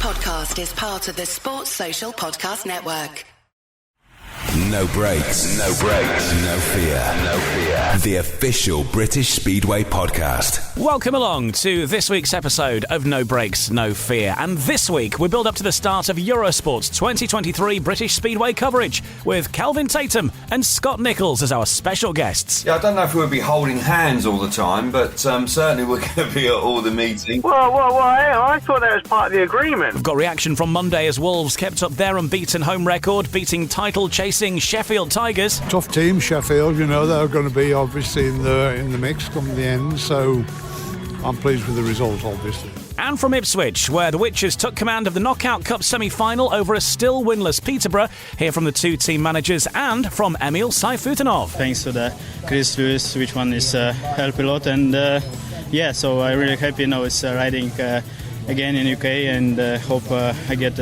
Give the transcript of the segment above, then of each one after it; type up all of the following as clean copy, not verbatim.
podcast is part of the Sports Social Podcast Network. No brakes, no brakes, no fear, no fear. The official British Speedway podcast. Welcome along to this week's episode of No Brakes, No Fear. And this week we build up to the start of Eurosport's 2023 British Speedway coverage with Kelvin Tatum and Scott Nicholls as our special guests. Yeah, I don't know if we'll be holding hands all the time, but certainly we're going to be at all the meetings. Well, I thought that was part of the agreement. We've got reaction from Monday as Wolves kept up their unbeaten home record, beating title-chasing Sheffield Tigers. Tough team, Sheffield, they're going to be obviously in the mix come the end, so I'm pleased with the result, obviously. And from Ipswich, where the Witches took command of the Knockout Cup semi-final over a still winless Peterborough. Hear from the two team managers and from Emil Sayfutdinov. Thanks to the Chris Lewis, which one is helped a lot, and so I'm really happy now it's riding again in UK, and hope I get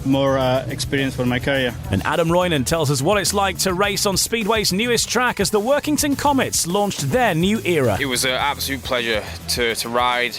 more experience for my career. And Adam Roynon tells us what it's like to race on Speedway's newest track as the Workington Comets launched their new era. It was an absolute pleasure to ride.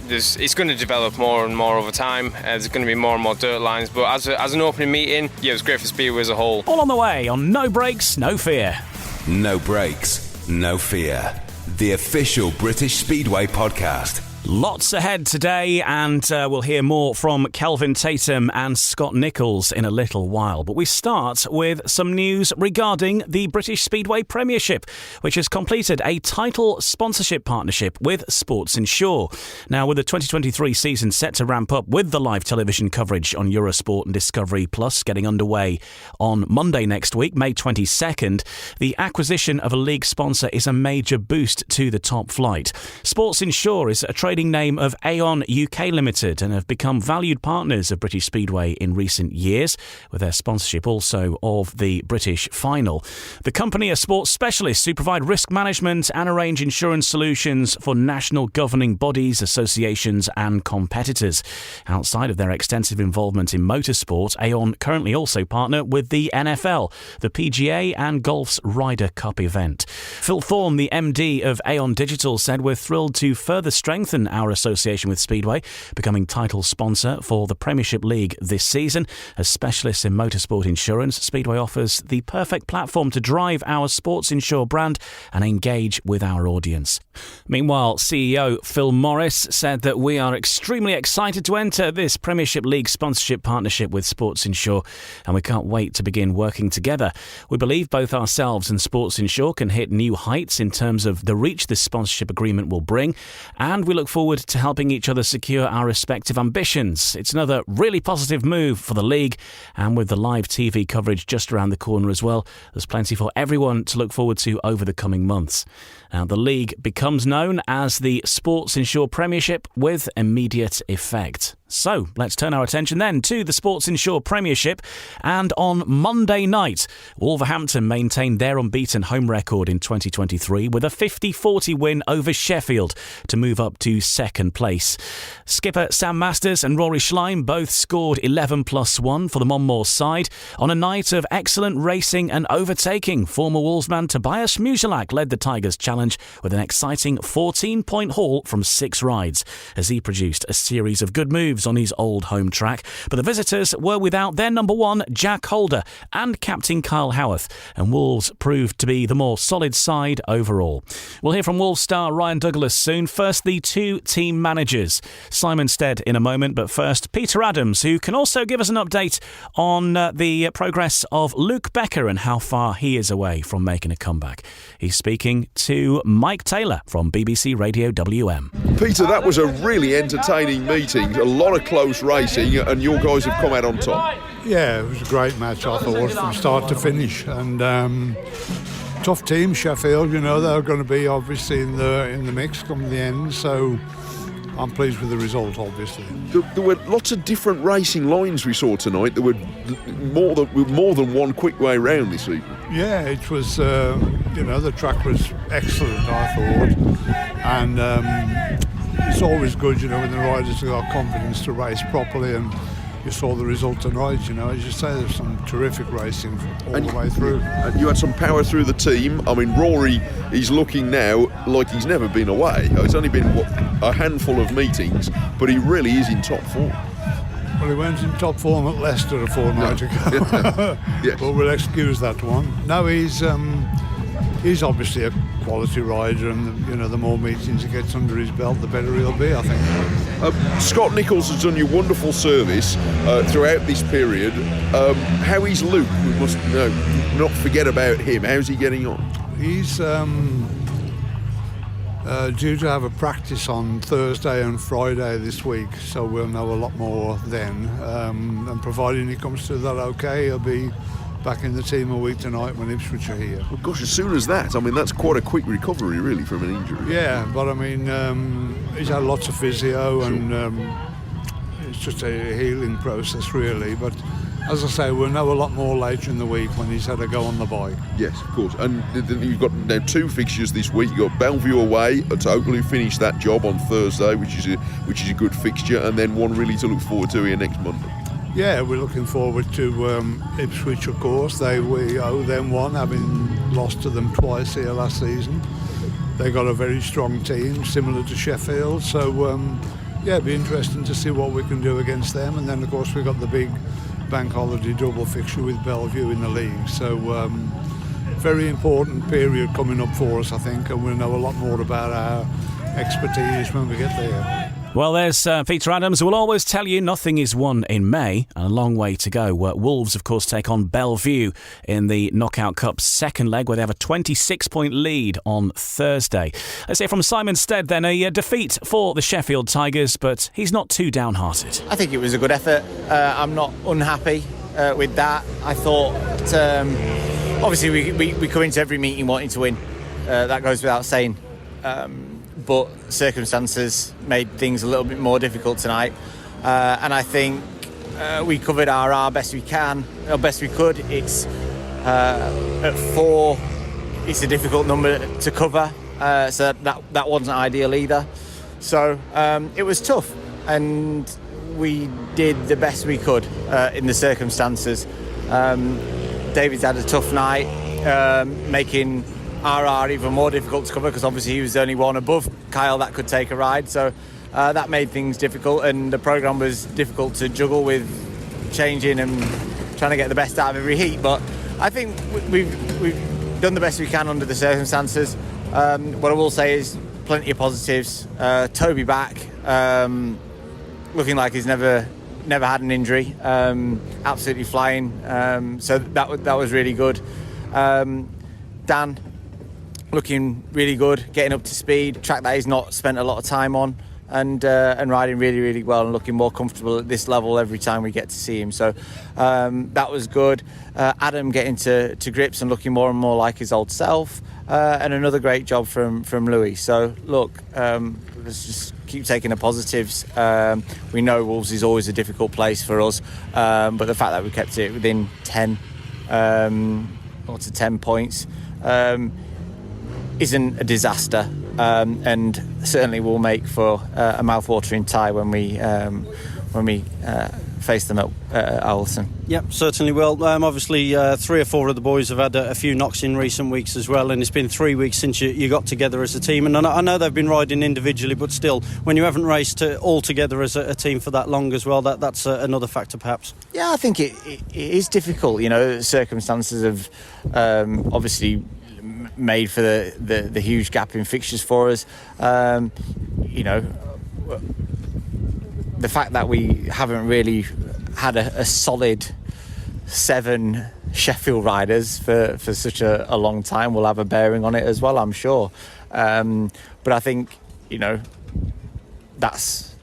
It's going to develop more and more over time. There's going to be more and more dirt lines, but as an opening meeting, it was great for Speedway as a whole. All on the way on No Brakes, No Fear. No brakes, no fear. The official British Speedway podcast. Lots ahead today, and we'll hear more from Kelvin Tatum and Scott Nicholls in a little while. But we start with some news regarding the British Speedway Premiership, which has completed a title sponsorship partnership with Sports Insure. Now, with the 2023 season set to ramp up with the live television coverage on Eurosport and Discovery Plus getting underway on Monday next week, May 22nd, the acquisition of a league sponsor is a major boost to the top flight. Sports Insure is a trading name of Aon UK Limited and have become valued partners of British Speedway in recent years, with their sponsorship also of the British final. The company are sports specialists who provide risk management and arrange insurance solutions for national governing bodies, associations and competitors. Outside of their extensive involvement in motorsport, Aon currently also partner with the NFL, the PGA and golf's Ryder Cup event. Phil Thorne, the MD of Aon Digital, said, "We're thrilled to further strengthen our association with Speedway, becoming title sponsor for the Premiership League this season. As specialists in motorsport insurance, Speedway offers the perfect platform to drive our Sports Insure brand and engage with our audience." Meanwhile, CEO Phil Morris said that we are extremely excited to enter this Premiership League sponsorship partnership with Sports Insure, and we can't wait to begin working together. We believe both ourselves and Sports Insure can hit new heights in terms of the reach this sponsorship agreement will bring, and we look forward to helping each other secure our respective ambitions. It's another really positive move for the league, and with the live TV coverage just around the corner as well, there's plenty for everyone to look forward to over the coming months. Now, the league becomes known as the Sports Insure Premiership with immediate effect. So, let's turn our attention then to the Sports Insure Premiership. And on Monday night, Wolverhampton maintained their unbeaten home record in 2023 with a 50-40 win over Sheffield to move up to second place. Skipper Sam Masters and Rory Schlein both scored 11+1 for the Monmore side. On a night of excellent racing and overtaking, former Wolvesman Tobias Muzelak led the Tigers challenge with an exciting 14-point haul from 6 rides, as he produced a series of good moves on his old home track. But the visitors were without their number one, Jack Holder, and captain Kyle Howarth, and Wolves proved to be the more solid side overall. We'll hear from Wolves star Ryan Douglas soon. First, the two team managers, Simon Stead in a moment, but first, Peter Adams, who can also give us an update on the progress of Luke Becker and how far he is away from making a comeback. He's speaking to Mike Taylor from BBC Radio WM. Peter, that was a really entertaining meeting, a lot of close racing, and your guys have come out on top. Yeah, it was a great match, I thought, from start to finish. And tough team, Sheffield, they're going to be obviously in the mix come the end, so I'm pleased with the result, obviously. There were lots of different racing lines we saw tonight. There were more than one quick way round this evening. Yeah, it was, the track was excellent, I thought. And it's always good, when the riders have got confidence to race properly, and you saw the result tonight, as you say, there's some terrific racing all the way through. And you had some power through the team. I mean, Rory, he's looking now like he's never been away. It's only been a handful of meetings, but he really is in top form. Well, he went in top form at Leicester a fortnight ago. Yes. But we'll excuse that one. No, he's obviously a quality rider, and the more meetings he gets under his belt, the better he'll be, I think. Scott Nicholls has done you wonderful service throughout this period. How is Luke? We must not forget about him. How's he getting on? He's due to have a practice on Thursday and Friday this week, so we'll know a lot more then. And providing he comes through that okay, he'll be back in the team a week tonight when Ipswich are here. Well, gosh, as soon as that, I mean, that's quite a quick recovery, really, from an injury. Yeah, but I mean, he's had lots of physio, sure. And it's just a healing process, really. But as I say, we'll know a lot more later in the week when he's had a go on the bike. Yes, of course. And then you've got now 2 fixtures this week. You've got Bellevue away to hopefully finish that job on Thursday, which is a good fixture, and then one really to look forward to here next Monday. Yeah, we're looking forward to Ipswich, of course. We owe them one, having lost to them twice here last season. They got a very strong team, similar to Sheffield. So, it'd be interesting to see what we can do against them. And then, of course, we've got the big bank holiday double fixture with Bellevue in the league. So, very important period coming up for us, I think, and we'll know a lot more about our expertise when we get there. Well, there's Peter Adams, who will always tell you nothing is won in May, and a long way to go. Wolves, of course, take on Bellevue in the Knockout Cup's second leg, where they have a 26-point lead on Thursday. Let's hear from Simon Stead then, a defeat for the Sheffield Tigers, but he's not too downhearted. I think it was a good effort. I'm not unhappy with that. I thought, obviously, we come into every meeting wanting to win. That goes without saying. But circumstances made things a little bit more difficult tonight, and I think we covered our best we could. It's at 4. It's a difficult number to cover, so that wasn't ideal either. So it was tough, and we did the best we could in the circumstances. David's had a tough night, making RR even more difficult to cover, because obviously he was the only one above Kyle that could take a ride, so that made things difficult, and the programme was difficult to juggle with changing and trying to get the best out of every heat. But I think we've done the best we can under the circumstances. What I will say is plenty of positives. Toby back, looking like he's never had an injury, absolutely flying, so that was really good. Dan looking really good, getting up to speed, track that he's not spent a lot of time on, and riding really, really well and looking more comfortable at this level every time we get to see him. So that was good. Adam getting to grips and looking more and more like his old self, and another great job from Louis. So look, let's just keep taking the positives. We know Wolves is always a difficult place for us, but the fact that we kept it within 10 or to 10 points isn't a disaster, and certainly will make for a mouth-watering tie when we face them at Alton. Yep, certainly will. Obviously, 3 or 4 of the boys have had a few knocks in recent weeks as well, and it's been 3 weeks since you got together as a team. And I know they've been riding individually, but still, when you haven't raced all together as a team for that long as well, that's another factor perhaps. Yeah, I think it is difficult. Circumstances have obviously made for the huge gap in fixtures for us. The fact that we haven't really had a solid 7 Sheffield riders for such a long time will have a bearing on it as well, I'm sure. But I think that's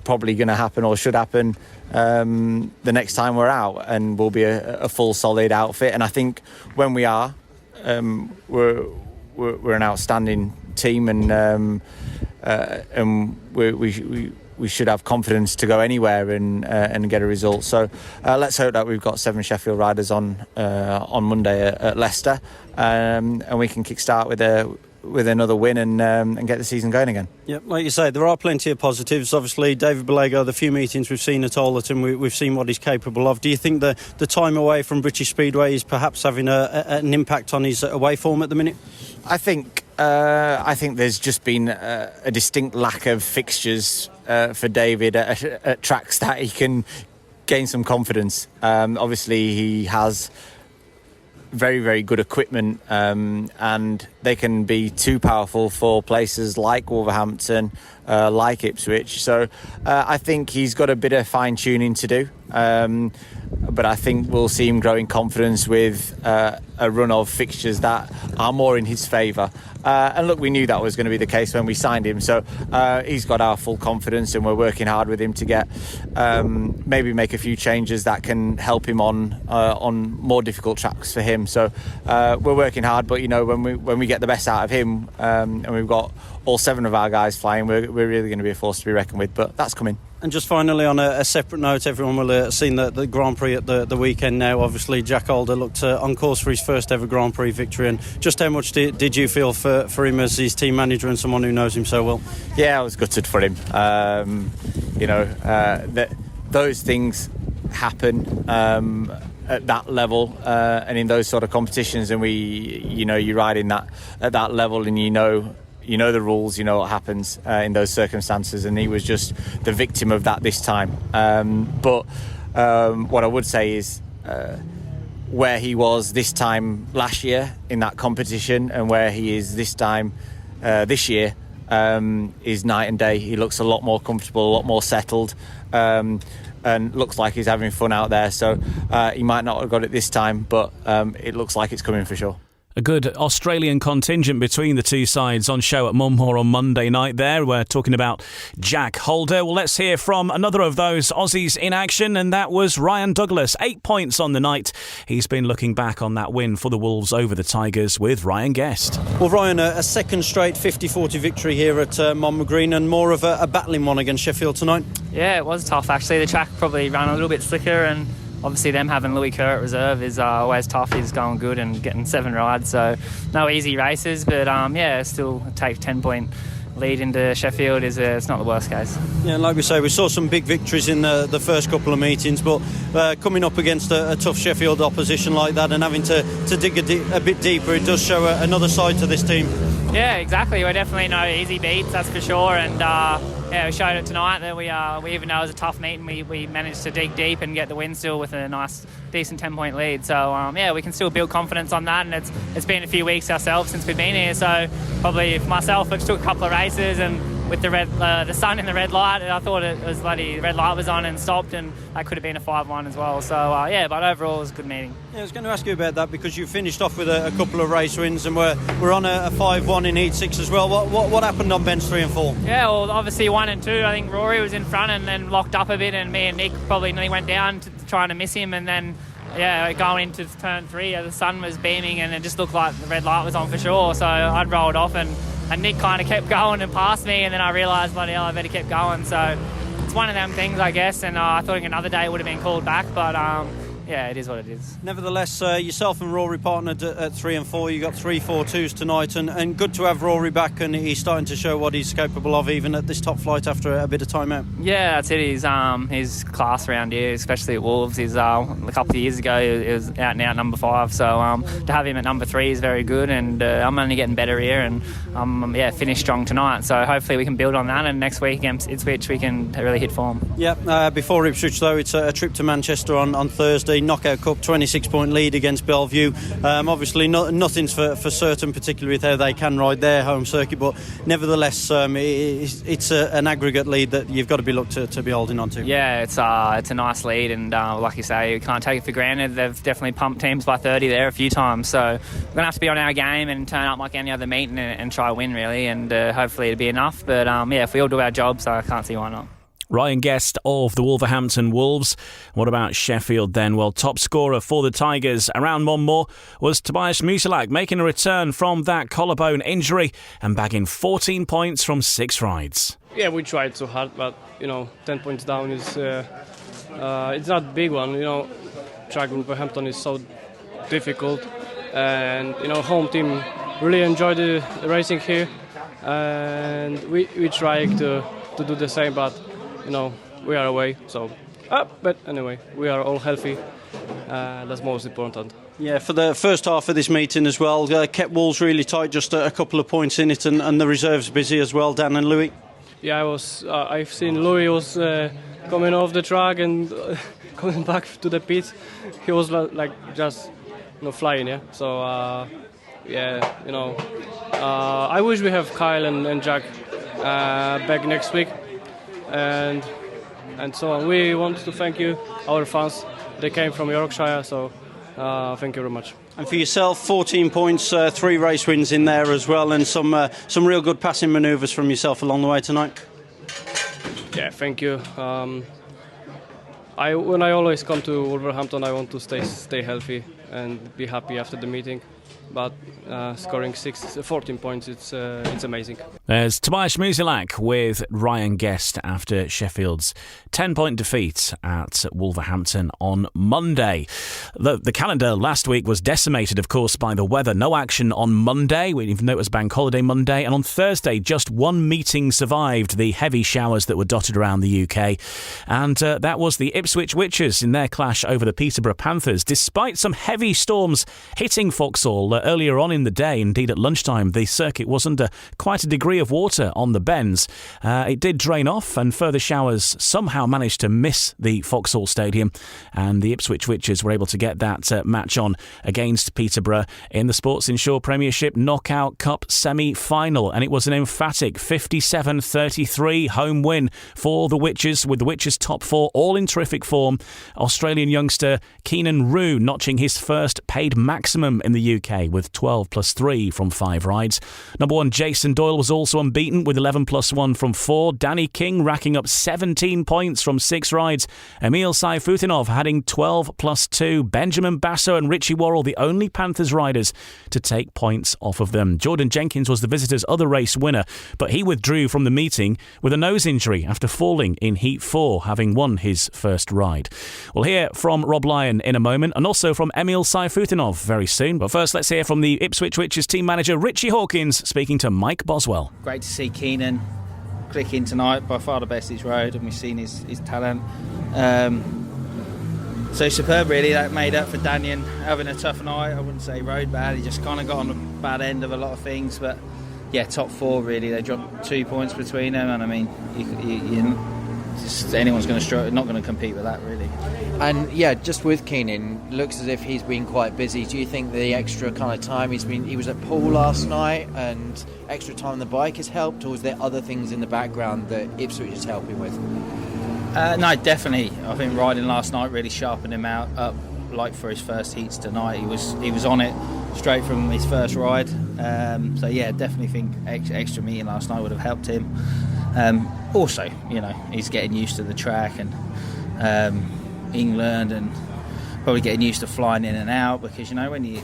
probably going to happen, or should happen, the next time we're out, and we'll be a full solid outfit. And I think when we are, we're an outstanding team, and we should have confidence to go anywhere and get a result. So let's hope that we've got 7 Sheffield riders on Monday at Leicester, and we can kickstart with another win and get the season going again. Yeah, like you say, there are plenty of positives. Obviously, David Bellego, the few meetings we've seen at Alderton, we've seen what he's capable of. Do you think the time away from British Speedway is perhaps having an impact on his away form at the minute? I think there's just been a distinct lack of fixtures for David at tracks that he can gain some confidence. Obviously, he has very, very good equipment, and they can be too powerful for places like Wolverhampton, like Ipswich. So I think he's got a bit of fine-tuning to do. But I think we'll see him grow in confidence with a run of fixtures that are more in his favour. And look, we knew that was going to be the case when we signed him. So he's got our full confidence, and we're working hard with him to get maybe make a few changes that can help him on more difficult tracks for him. So we're working hard, but when we get the best out of him, and we've got all 7 of our guys flying, we're really going to be a force to be reckoned with. But that's coming. And just finally, on a separate note, everyone will have seen the Grand Prix at the weekend now. Obviously, Jack Alder looked on course for his first ever Grand Prix victory. And just how much did you feel for him as his team manager and someone who knows him so well? Yeah, I was gutted for him. Those things happen at that level and in those sort of competitions. And you ride in that at that level, and you know the rules, you know what happens in those circumstances, and he was just the victim of that this time. But what I would say is where he was this time last year in that competition and where he is this time this year is night and day. He looks a lot more comfortable, a lot more settled, and looks like he's having fun out there. So he might not have got it this time, but it looks like it's coming for sure. A good Australian contingent between the two sides on show at Monmore on Monday night there. We're talking about Jack Holder. Well, let's hear from another of those Aussies in action, and that was Ryan Douglas. 8 points on the night. He's been looking back on that win for the Wolves over the Tigers with Ryan Guest. Well, Ryan, a second straight 50-40 victory here at Monmore Green, and more of a battling one against Sheffield tonight. Yeah, it was tough actually. The track probably ran a little bit slicker, and obviously them having Louis Kerr at reserve is always tough. He's going good and getting 7 rides, so no easy races, but still take 10-point lead into Sheffield it's not the worst case. Yeah, and like we say, we saw some big victories in the first couple of meetings, but coming up against a tough Sheffield opposition like that and having to dig a bit deeper, it does show another side to this team. Yeah, exactly. We're definitely no easy beats, that's for sure, and we showed it tonight that we even though it was a tough meeting, we managed to dig deep and get the win still with a nice, decent 10-point lead. So we can still build confidence on that, and it's been a few weeks ourselves since we've been here. So probably for myself, it took a couple of races, and with the sun in the red light, I thought it was the red light was on and stopped, and that could have been a 5-1 as well. So but overall it was a good meeting. Yeah, I was going to ask you about that because you finished off with a couple of race wins, and we're on a 5-1 in Heat 6 as well. What happened on bench 3 and 4? Yeah, well, obviously 1 and 2, I think Rory was in front and then locked up a bit, and me and Nick probably nearly went down trying to miss him, and then going into turn 3, the sun was beaming and it just looked like the red light was on for sure. So I'd rolled off, and Nick kind of kept going and passed me, and then I realised, bloody hell, I better keep going. So it's one of them things, I guess, and I thought another day would have been called back, but it is what it is. Nevertheless, yourself and Rory partnered at 3 and 4. You got 3 4-2s tonight, and good to have Rory back, and he's starting to show what he's capable of even at this top flight after a bit of time out. Yeah, that's it. He's class around here, especially at Wolves. He's a couple of years ago he was out and out number 5, so to have him at number 3 is very good, and I'm only getting better here, and finished strong tonight, so hopefully we can build on that, and next week against Ipswich we can really hit form. Yeah, before Ipswich though, it's a trip to Manchester on Thursday. Knockout Cup, 26-point lead against Bellevue. Obviously nothing's for certain, particularly with how they can ride their home circuit, but nevertheless it's an aggregate lead that you've got to be looked to be holding on to. Yeah, it's a nice lead, and like you say, you can't take it for granted. They've definitely pumped teams by 30 there a few times, so we're going to have to be on our game and turn up like any other meeting and try to win really, and hopefully it'll be enough, but if we all do our jobs, I can't see why not. Ryan Guest of the Wolverhampton Wolves. What about Sheffield then? Well, top scorer for the Tigers around Monmore was Tobias Musilak, making a return from that collarbone injury and bagging 14 points from 6 rides. Yeah, we tried so hard, but 10 points down is it's not a big one. Track Wolverhampton is so difficult, and home team really enjoyed the racing here, and we try to do the same, but we are away, so but anyway, we are all healthy. That's most important. Yeah, for the first half of this meeting as well, kept Wolves really tight, just a couple of points in it, and the reserves busy as well, Dan and Louis. yeah, I've seen Louis was coming off the track and coming back to the pit. He was like just flying, yeah. So I wish we have Kyle and Jack back next week, and so on. We want to thank you, our fans. They came from Yorkshire, so thank you very much. And for yourself, 14 points, 3 race wins in there as well, and some real good passing manoeuvres from yourself along the way tonight. Yeah, thank you. When I always come to Wolverhampton, I want to stay healthy and be happy after the meeting. But scoring 14 points, it's amazing. There's Tobias Musilak with Ryan Guest after Sheffield's 10-point defeat at Wolverhampton on Monday. The calendar last week was decimated, of course, by the weather. No action on Monday, even though it was Bank Holiday Monday. And on Thursday, just one meeting survived the heavy showers that were dotted around the UK. And that was the Ipswich Witches in their clash over the Peterborough Panthers. Despite some heavy storms hitting Vauxhall earlier on in the day, indeed at lunchtime, the circuit was under quite a degree of water on the bends. It did drain off, and further showers somehow managed to miss the Vauxhall Stadium, and the Ipswich Witches were able to get that match on against Peterborough in the Sports Insure Premiership Knockout Cup semi-final, and it was an emphatic 57-33 home win for the Witches, with the Witches top 4 all in terrific form. Australian youngster Keenan Rue notching his first paid maximum in the UK with 12 plus 3 from 5 rides. Number 1 Jason Doyle was also unbeaten with 11 plus 1 from 4. Danny King racking up 17 points from 6 rides. Emil Sayfutdinov adding 12 plus 2. Benjamin Basso and Richie Worrell the only Panthers riders to take points off of them. Jordan Jenkins was the visitors' other race winner, but he withdrew from the meeting with a nose injury after falling in Heat 4, having won his first ride. We'll hear from Rob Lyon in a moment, and also from Emil Sayfutdinov very soon. But first, let's hear from the Ipswich Witches team manager Richie Hawkins speaking to Mike Boswell. Great to see Keenan click in tonight, by far the best he's rode, and we've seen his talent. So superb, really. That made up for Daniel having a tough night. I wouldn't say he rode bad, he just kind of got on the bad end of a lot of things, but yeah, top 4 really. They dropped 2 points between them, and I mean, anyone's going to struggle, not going to compete with that really. And yeah, just with Keenan, looks as if he's been quite busy. Do you think the extra kind of time he was at Poole last night, and extra time on the bike has helped, or is there other things in the background that Ipswich is helping with? No, definitely. I think riding last night really sharpened him up like for his first heats tonight. He was on it straight from his first ride. So yeah, definitely think extra meeting last night would have helped him. Also, he's getting used to the track and England, and probably getting used to flying in and out, because when you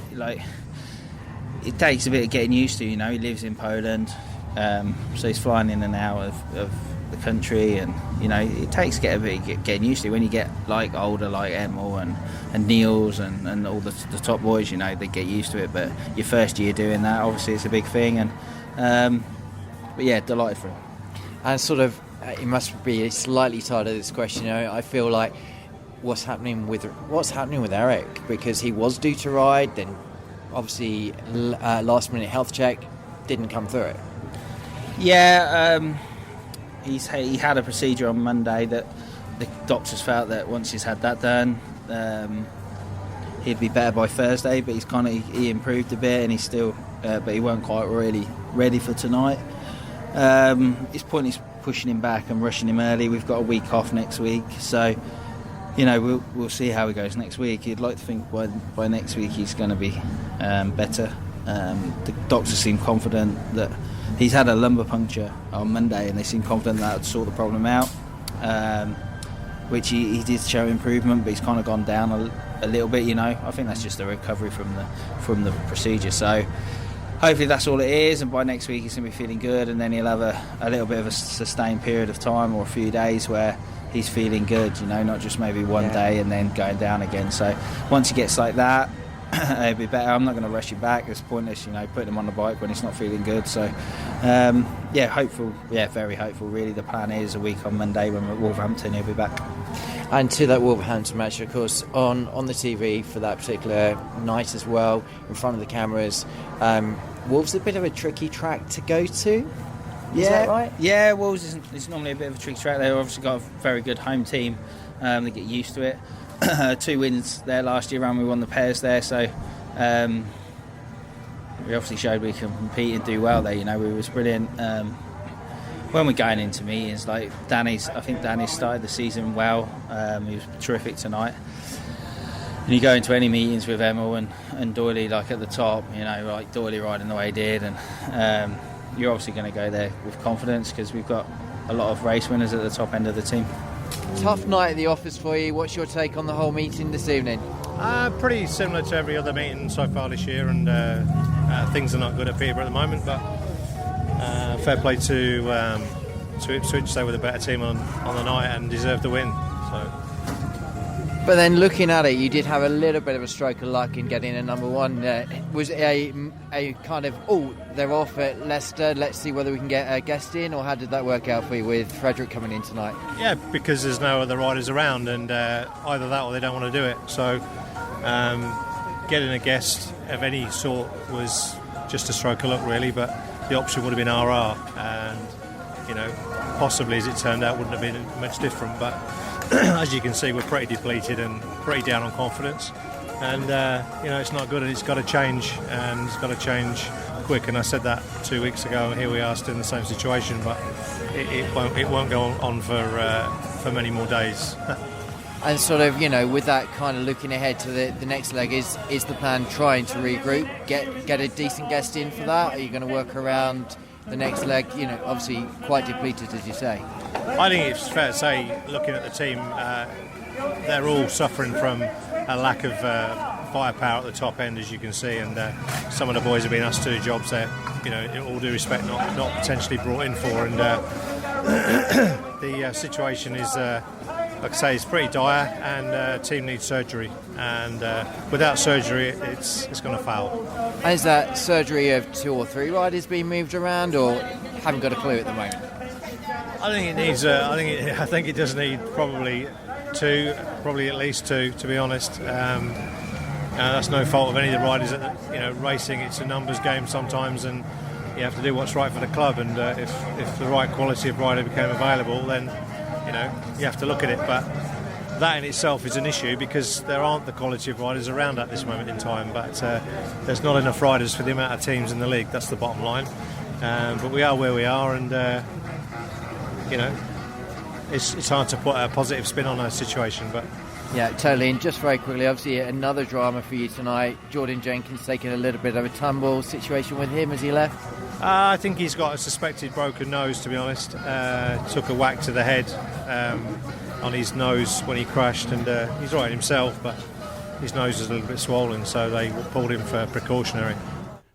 it takes a bit of getting used to. He lives in Poland, so he's flying in and out of the country, and it takes getting used to. When you get older, like Emil and Niels and all the top boys, they get used to it. But your first year doing that, obviously, it's a big thing, and but yeah, delighted for him. And sort of, it must be slightly tired of this question. I feel like what's happening with Eric, because he was due to ride, then obviously last minute health check didn't come through it. Yeah, he had a procedure on Monday that the doctors felt that once he's had that done, he'd be better by Thursday. But he improved a bit, and he's still, but he weren't quite really ready for tonight. It's pointless pushing him back and rushing him early. We've got a week off next week, so we'll see how he goes next week. You'd like to think by next week he's going to be better. The doctors seem confident that he's had a lumbar puncture on Monday, and they seem confident that would sort the problem out, which he did show improvement, but he's kind of gone down a little bit. I think that's just a recovery from the procedure. So hopefully that's all it is, and by next week he's going to be feeling good, and then he'll have a little bit of a sustained period of time or a few days where he's feeling good, not just maybe one day and then going down again. So once he gets like that, it'll be better. I'm not going to rush him back. It's pointless, putting him on the bike when he's not feeling good. So hopeful, very hopeful really. The plan is a week on Monday when we're at Wolverhampton, he'll be back. And to that Wolverhampton match, of course, on the TV for that particular night as well, in front of the cameras, Wolves a bit of a tricky track to go to. Yeah, Is that right? Yeah, Wolves is normally a bit of a tricky track. They've obviously got a very good home team. They get used to it. 2 wins there last year, and we won the pairs there. So we obviously showed we can compete and do well there. You know, we was brilliant. When we're going into meetings, like I think Danny's started the season well. He was terrific tonight. And you go into any meetings with Emil and Doyley, like at the top, you know, like Doyley riding the way he did, and you're obviously going to go there with confidence because we've got a lot of race winners at the top end of the team. Tough night at the office for you. What's your take on the whole meeting this evening? Pretty similar to every other meeting so far this year, and things are not good at Peterborough at the moment, but fair play to Ipswich. They were the better team on the night and deserved the win. So. But then looking at it, you did have a little bit of a stroke of luck in getting a number one. Was it a kind of, they're off at Leicester, let's see whether we can get a guest in, or how did that work out for you with Frederick coming in tonight? Yeah, because there's no other riders around, and either that or they don't want to do it. So getting a guest of any sort was just a stroke of luck, really, but the option would have been RR, and, you know, possibly, as it turned out, wouldn't have been much different, but as you can see, we're pretty depleted and pretty down on confidence, and you know, it's not good, and it's got to change, and it's got to change quick. And I said that 2 weeks ago, and here we are still in the same situation, but it won't go on for many more days. And sort of, you know, with that kind of looking ahead to the next leg, is the plan trying to regroup, get a decent guest in for that? Are you going to work around the next leg? You know, obviously quite depleted, as you say. I think it's fair to say, looking at the team, they're all suffering from a lack of firepower at the top end, as you can see, and some of the boys have been asked to do jobs that, you know, in all due respect, not potentially brought in for, and the situation is, like I say, it's pretty dire, and team needs surgery, and without surgery, it's going to fail. And is that surgery of 2 or 3 riders being moved around, or haven't got a clue at the moment? I think it needs. I think it does need probably 2, probably at least 2, to be honest. That's no fault of any of the riders. You know, racing, it's a numbers game sometimes, and you have to do what's right for the club. And if the right quality of rider became available, then, you know, you have to look at it. But that in itself is an issue because there aren't the quality of riders around at this moment in time. But there's not enough riders for the amount of teams in the league. That's the bottom line. But we are where we are, and. You know, it's hard to put a positive spin on a situation, but... Yeah, totally. And just very quickly, obviously another drama for you tonight. Jordan Jenkins taking a little bit of a tumble situation with him as he left. I think he's got a suspected broken nose, to be honest. Took a whack to the head on his nose when he crashed, and he's right himself, but his nose is a little bit swollen, so they pulled him for precautionary.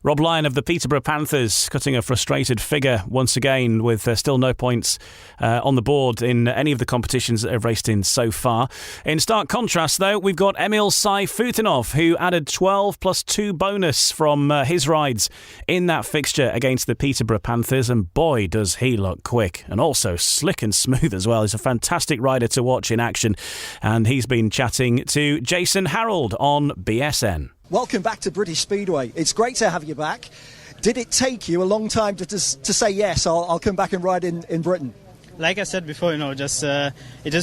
Rob Lyon of the Peterborough Panthers cutting a frustrated figure once again with still no points on the board in any of the competitions that they've raced in so far. In stark contrast, though, we've got Emil Sayfutdinov, who added 12 plus 2 bonus from his rides in that fixture against the Peterborough Panthers, and boy, does he look quick and also slick and smooth as well. He's a fantastic rider to watch in action, and he's been chatting to Jason Harold on BSN. Welcome back to British Speedway. It's great to have you back. Did it take you a long time to say yes, I'll come back and ride in Britain? Like I said before, you know, it just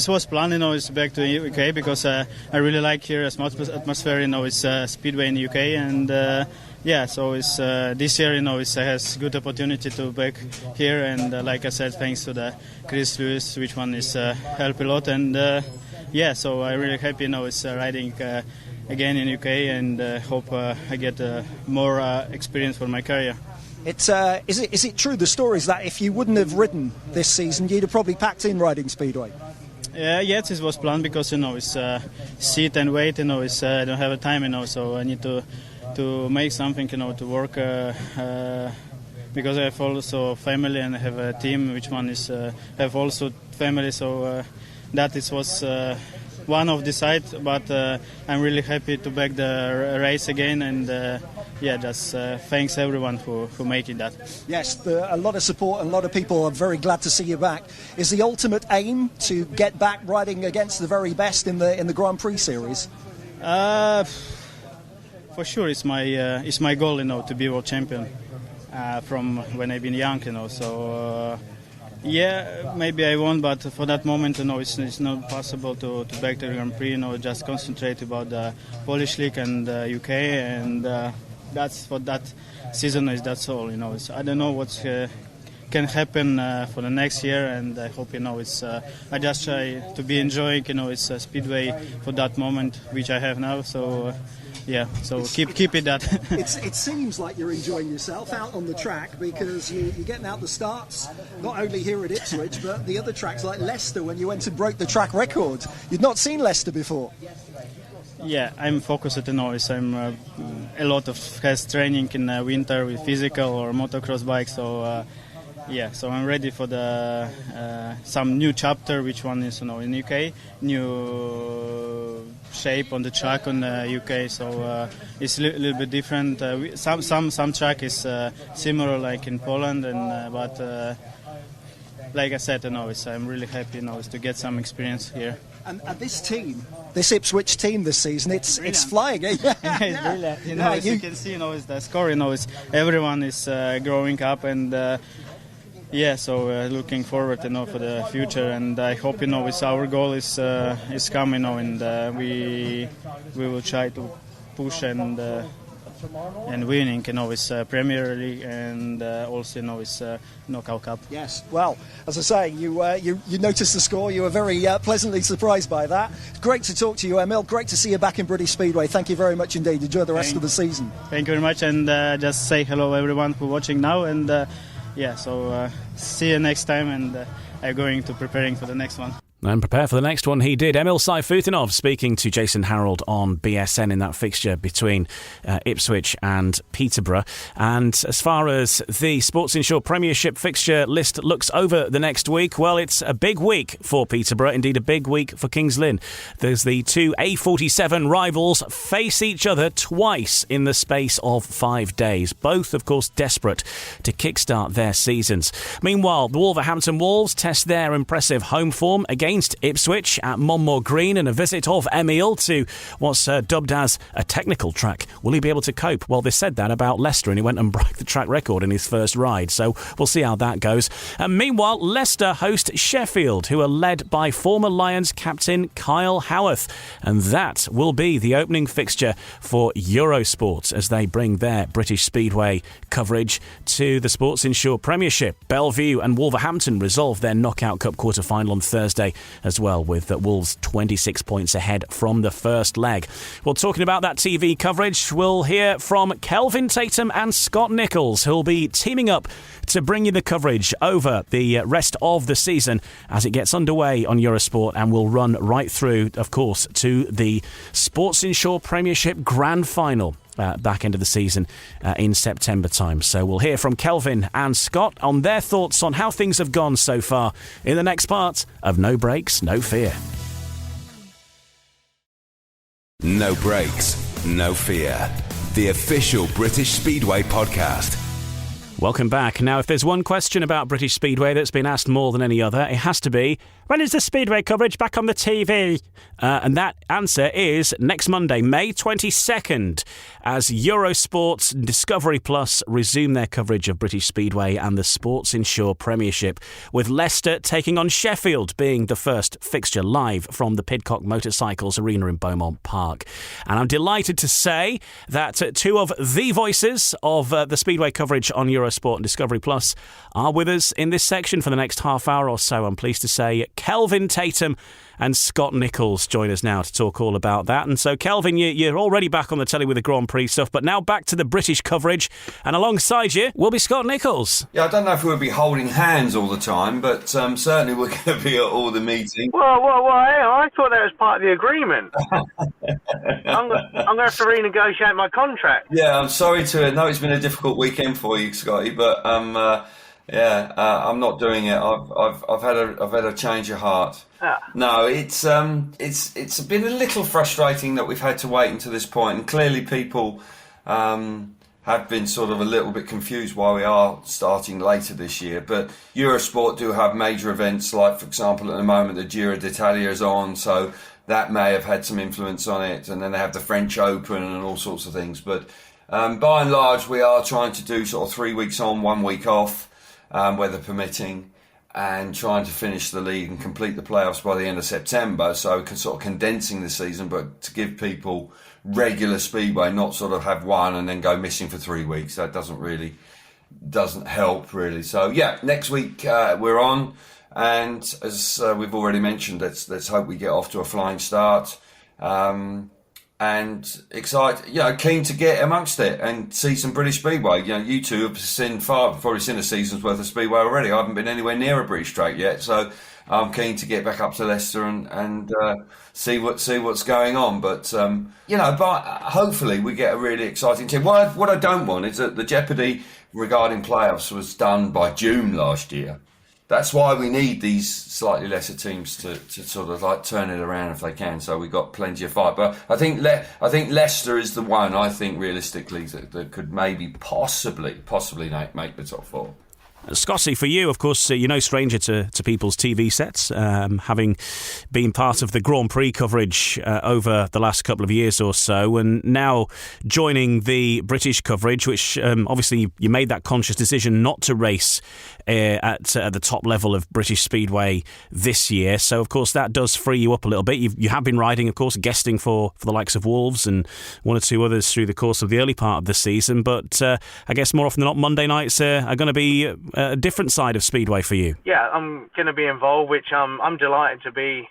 was planned, you know, it's back to the UK because I really like here atmosphere, you know, it's Speedway in the UK, and so it's this year, you know, it has good opportunity to back here, and like I said, thanks to the Chris Lewis, which one is help a lot, and so I'm really happy, you know, it's riding again in UK, and hope I get more experience for my career. Is it true, the story is that if you wouldn't have ridden this season, you'd have probably packed in riding Speedway? Yes, it was planned because, you know, it's sit and wait, you know, I don't have a time, you know, so I need to make something, you know, to work because I have also family and I have a team which one is have also family, so that was one of the sides, but I'm really happy to back the race again, and just thanks everyone for making that. Yes, a lot of support and a lot of people are very glad to see you back. Is the ultimate aim to get back riding against the very best in the Grand Prix series? For sure, it's my goal, you know, to be world champion. from when I've been young, So yeah, maybe I won, but for that moment, it's not possible to back to the Grand Prix. Just concentrate about the Polish League and UK, and that's for that season. That's all. I don't know what can happen for the next year, and I hope I just try to be enjoying it's Speedway for that moment which I have now. So keep it that. It seems like you're enjoying yourself out on the track, because you're getting out the starts not only here at Ipswich but the other tracks like Leicester, when you went and broke the track record. You'd not seen Leicester before. Yeah, I'm focused at the noise. I'm a lot of fast training in winter with physical or motocross bikes. So so I'm ready for the some new chapter, which one is in UK, new shape on the track on the UK. So it's a little bit different. Some track is similar like in Poland, and but like I said, I'm really happy to get some experience here. And this team, this Ipswich team this season, it's flying. Yeah, it's brilliant. As you can see, it's the score. Everyone is growing up, and so looking forward, for the future. And I hope, it's our goal is coming, and we will try to push and winning, it's Premier League, and also it's Knockout Cup. Yes. Well, as I say, you noticed the score. You were very pleasantly surprised by that. Great to talk to you, Emil. Great to see you back in British Speedway. Thank you very much indeed. Enjoy the rest of the season. Thank you very much, and just say hello everyone who's watching now, and see you next time, and I'm going to preparing for the next one. And prepare for the next one. He did. Emil Sayfutdinov speaking to Jason Harold on BSN in that fixture between Ipswich and Peterborough. And as far as the Sports Insure Premiership fixture list looks over the next week, well, it's a big week for Peterborough, indeed a big week for Kings Lynn. There's the two A47 rivals face each other twice in the space of 5 days. Both, of course, desperate to kickstart their seasons. Meanwhile, the Wolverhampton Wolves test their impressive home form against Ipswich at Monmore Green, and a visit of Emil to what's dubbed as a technical track. Will he be able to cope? Well, they said that about Leicester, and he went and broke the track record in his first ride, so we'll see how that goes. And meanwhile, Leicester host Sheffield, who are led by former Lions captain Kyle Howarth, and that will be the opening fixture for Eurosport as they bring their British Speedway coverage to the Sports Insure Premiership. Bellevue and Wolverhampton resolve their Knockout Cup quarter-final on Thursday as well, with Wolves 26 points ahead from the first leg. Well, talking about that TV coverage, we'll hear from Kelvin Tatum and Scott Nicholls, who'll be teaming up to bring you the coverage over the rest of the season as it gets underway on Eurosport, and will run right through, of course, to the Sports Insure Premiership Grand Final. Back end of the season in September time. So we'll hear from Kelvin and Scott on their thoughts on how things have gone so far in the next part of No Breaks, No Fear. No Breaks, No Fear. The official British Speedway podcast. Welcome back. Now, if there's one question about British Speedway that's been asked more than any other, it has to be, when is the Speedway coverage back on the TV? And that answer is next Monday, May 22nd, as Eurosport Discovery Plus resume their coverage of British Speedway and the Sports Insure Premiership, with Leicester taking on Sheffield, being the first fixture live from the Pidcock Motorcycles Arena in Beaumont Park. And I'm delighted to say that two of the voices of the Speedway coverage on Eurosport and Discovery Plus are with us in this section for the next half hour or so. I'm pleased to say Kelvin Tatum and Scott Nicholls join us now to talk all about that. And so, Kelvin, you're already back on the telly with the Grand Prix stuff, but now back to the British coverage. And alongside you will be Scott Nicholls. Yeah, I don't know if we'll be holding hands all the time, but certainly we're going to be at all the meetings. Well, I thought that was part of the agreement. I'm going to have to renegotiate my contract. Yeah, I'm sorry to know it's been a difficult weekend for you, Scotty, but I'm not doing it. I've had a change of heart. Yeah. No, it's been a little frustrating that we've had to wait until this point, and clearly people have been sort of a little bit confused why we are starting later this year. But Eurosport do have major events, like for example at the moment the Giro d'Italia is on, so that may have had some influence on it, and then they have the French Open and all sorts of things. But By and large, we are trying to do sort of 3 weeks on, 1 week off, weather permitting, and trying to finish the league and complete the playoffs by the end of September. So sort of condensing the season, but to give people regular speedway, not sort of have one and then go missing for 3 weeks. That doesn't help really. So yeah, next week we're on, and as we've already mentioned, let's hope we get off to a flying start. And excited, keen to get amongst it and see some British Speedway. You two have probably seen a season's worth of Speedway already. I haven't been anywhere near a British track yet, so I'm keen to get back up to Leicester and see what's going on. But but hopefully we get a really exciting team. What I don't want is that the jeopardy regarding playoffs was done by June last year. That's why we need these slightly lesser teams to sort of like turn it around if they can. So we've got plenty of fight. But I think Leicester is the one, I think, realistically, that could maybe possibly make the top four. Scotty, for you, of course, you're no stranger to people's TV sets, having been part of the Grand Prix coverage over the last couple of years or so, and now joining the British coverage, which obviously you made that conscious decision not to race at the top level of British Speedway this year. So, of course, that does free you up a little bit. You have been riding, of course, guesting for the likes of Wolves and one or two others through the course of the early part of the season. But I guess more often than not, Monday nights are going to be a different side of Speedway for you. Yeah, I'm going to be involved, which I'm delighted to be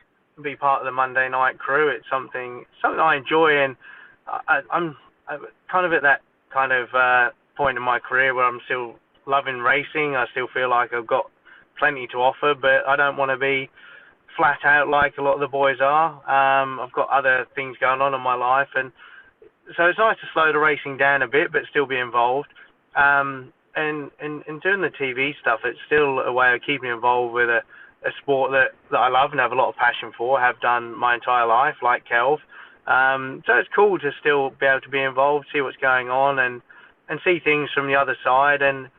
part of the Monday night crew. It's something I enjoy, and I'm kind of at that kind of point in my career where I'm still loving racing. I still feel like I've got plenty to offer, but I don't want to be flat out like a lot of the boys are. I've got other things going on in my life, and so it's nice to slow the racing down a bit, but still be involved. And doing the TV stuff, it's still a way of keeping involved with a sport that I love and have a lot of passion for, have done my entire life, like Kelv. So it's cool to still be able to be involved, see what's going on, and see things from the other side, and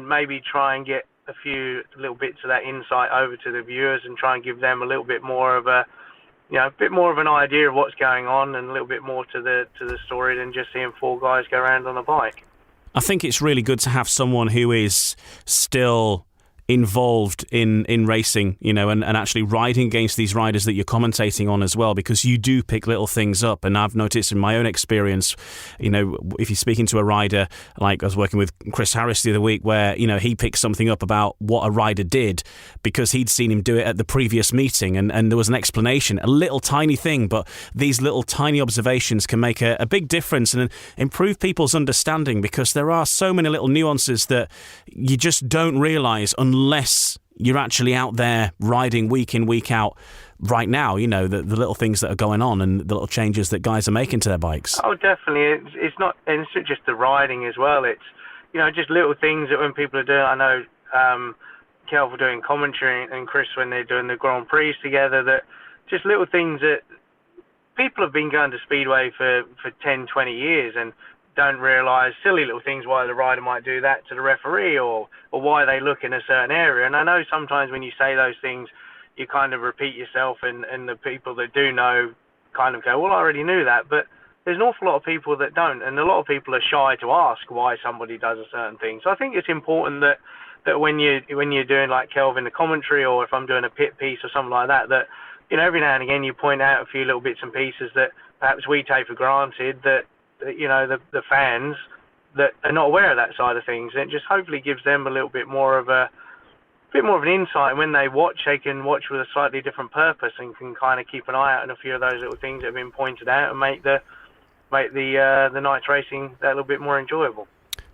maybe try and get a few little bits of that insight over to the viewers and try and give them a little bit more of a bit more of an idea of what's going on and a little bit more to the story than just seeing four guys go around on a bike. I think it's really good to have someone who is still involved in racing, and actually riding against these riders that you're commentating on as well, because you do pick little things up. And I've noticed in my own experience, if you're speaking to a rider, like I was working with Chris Harris the other week, where, he picked something up about what a rider did because he'd seen him do it at the previous meeting, and there was an explanation, a little tiny thing, but these little tiny observations can make a big difference and improve people's understanding, because there are so many little nuances that you just don't realise unless you're actually out there riding week in, week out right now, the little things that are going on and the little changes that guys are making to their bikes. Oh, definitely. It's not just the riding as well. It's, just little things that when people are doing, I know Kelv were doing commentary and Chris when they're doing the Grand Prix together, that just little things that people have been going to Speedway for 10, 20 years and don't realise silly little things why the rider might do that to the referee or why they look in a certain area. And I know sometimes when you say those things, you kind of repeat yourself and the people that do know kind of go, well, I already knew that. But there's an awful lot of people that don't, and a lot of people are shy to ask why somebody does a certain thing. So I think it's important that when you're doing like Kelvin the commentary, or if I'm doing a pit piece or something like that, that every now and again you point out a few little bits and pieces that perhaps we take for granted, that the fans that are not aware of that side of things, and it just hopefully gives them a little bit more of an insight. And when they watch, they can watch with a slightly different purpose and can kind of keep an eye out on a few of those little things that have been pointed out and make the night's racing that little bit more enjoyable.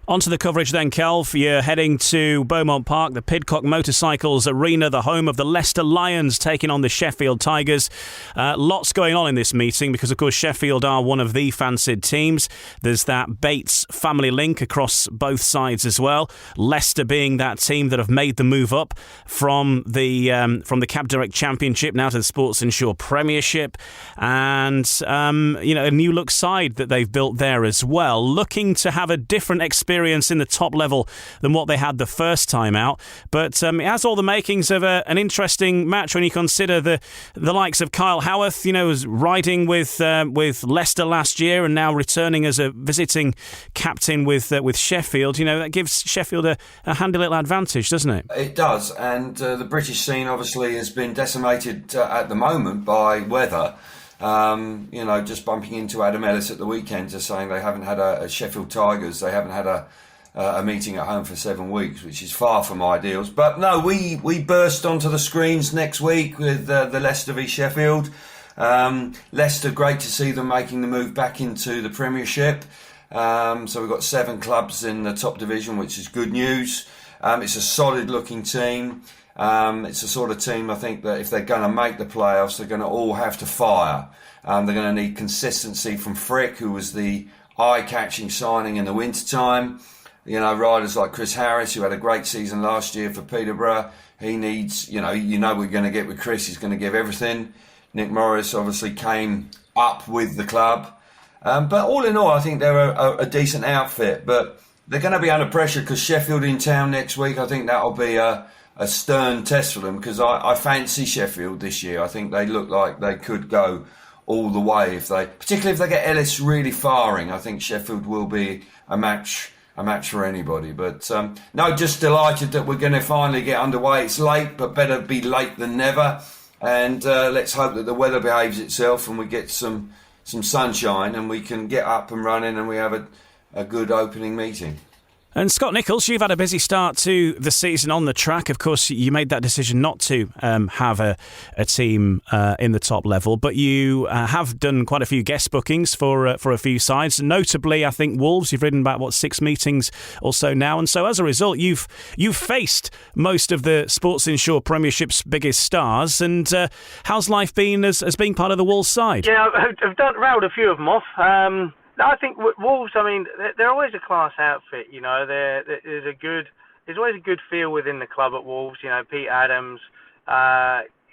On to the coverage then, Kelv. You're heading to Beaumont Park, the Pidcock Motorcycles Arena, the home of the Leicester Lions, taking on the Sheffield Tigers. Lots going on in this meeting because, of course, Sheffield are one of the fancied teams. There's that Bates family link across both sides as well. Leicester being that team that have made the move up from the Cab Direct Championship now to the Sports Insure Premiership, and a new look side that they've built there as well, looking to have a different experience experience in the top level than what they had the first time out. But it has all the makings of an interesting match when you consider the likes of Kyle Howarth, was riding with Leicester last year and now returning as a visiting captain with Sheffield. That gives Sheffield a handy little advantage, doesn't it? It does, and the British scene obviously has been decimated at the moment by weather. Just bumping into Adam Ellis at the weekend, just saying they haven't had a Sheffield Tigers, they haven't had a meeting at home for 7 weeks, which is far from ideals. But no, we burst onto the screens next week with the Leicester v Sheffield. Leicester, great to see them making the move back into the Premiership. So we've got 7 clubs in the top division, which is good news. It's a solid looking team. It's the sort of team I think that if they're going to make the playoffs, they're going to all have to fire. They're going to need consistency from Frick, who was the eye-catching signing in the wintertime. Riders like Chris Harris, who had a great season last year for Peterborough. He needs, we're going to get with Chris. He's going to give everything. Nick Morris obviously came up with the club. But all in all, I think they're a decent outfit. But they're going to be under pressure because Sheffield in town next week. I think that'll be a stern test for them because I fancy Sheffield this year. I think they look like they could go all the way particularly if they get Ellis really firing. I think Sheffield will be a match for anybody. But no, just delighted that we're going to finally get underway. It's late, but better be late than never. And let's hope that the weather behaves itself and we get some sunshine and we can get up and running and we have a good opening meeting. And Scott Nicholls, you've had a busy start to the season on the track. Of course, you made that decision not to have a team in the top level, but you have done quite a few guest bookings for a few sides. Notably, I think Wolves, you've ridden about 6 meetings or so now, and so as a result, you've faced most of the Sports Insure Premiership's biggest stars. And how's life been as being part of the Wolves side? Yeah, I've rattled a few of them off. I think Wolves, they're always a class outfit, there's always a good feel within the club at Wolves. Pete Adams,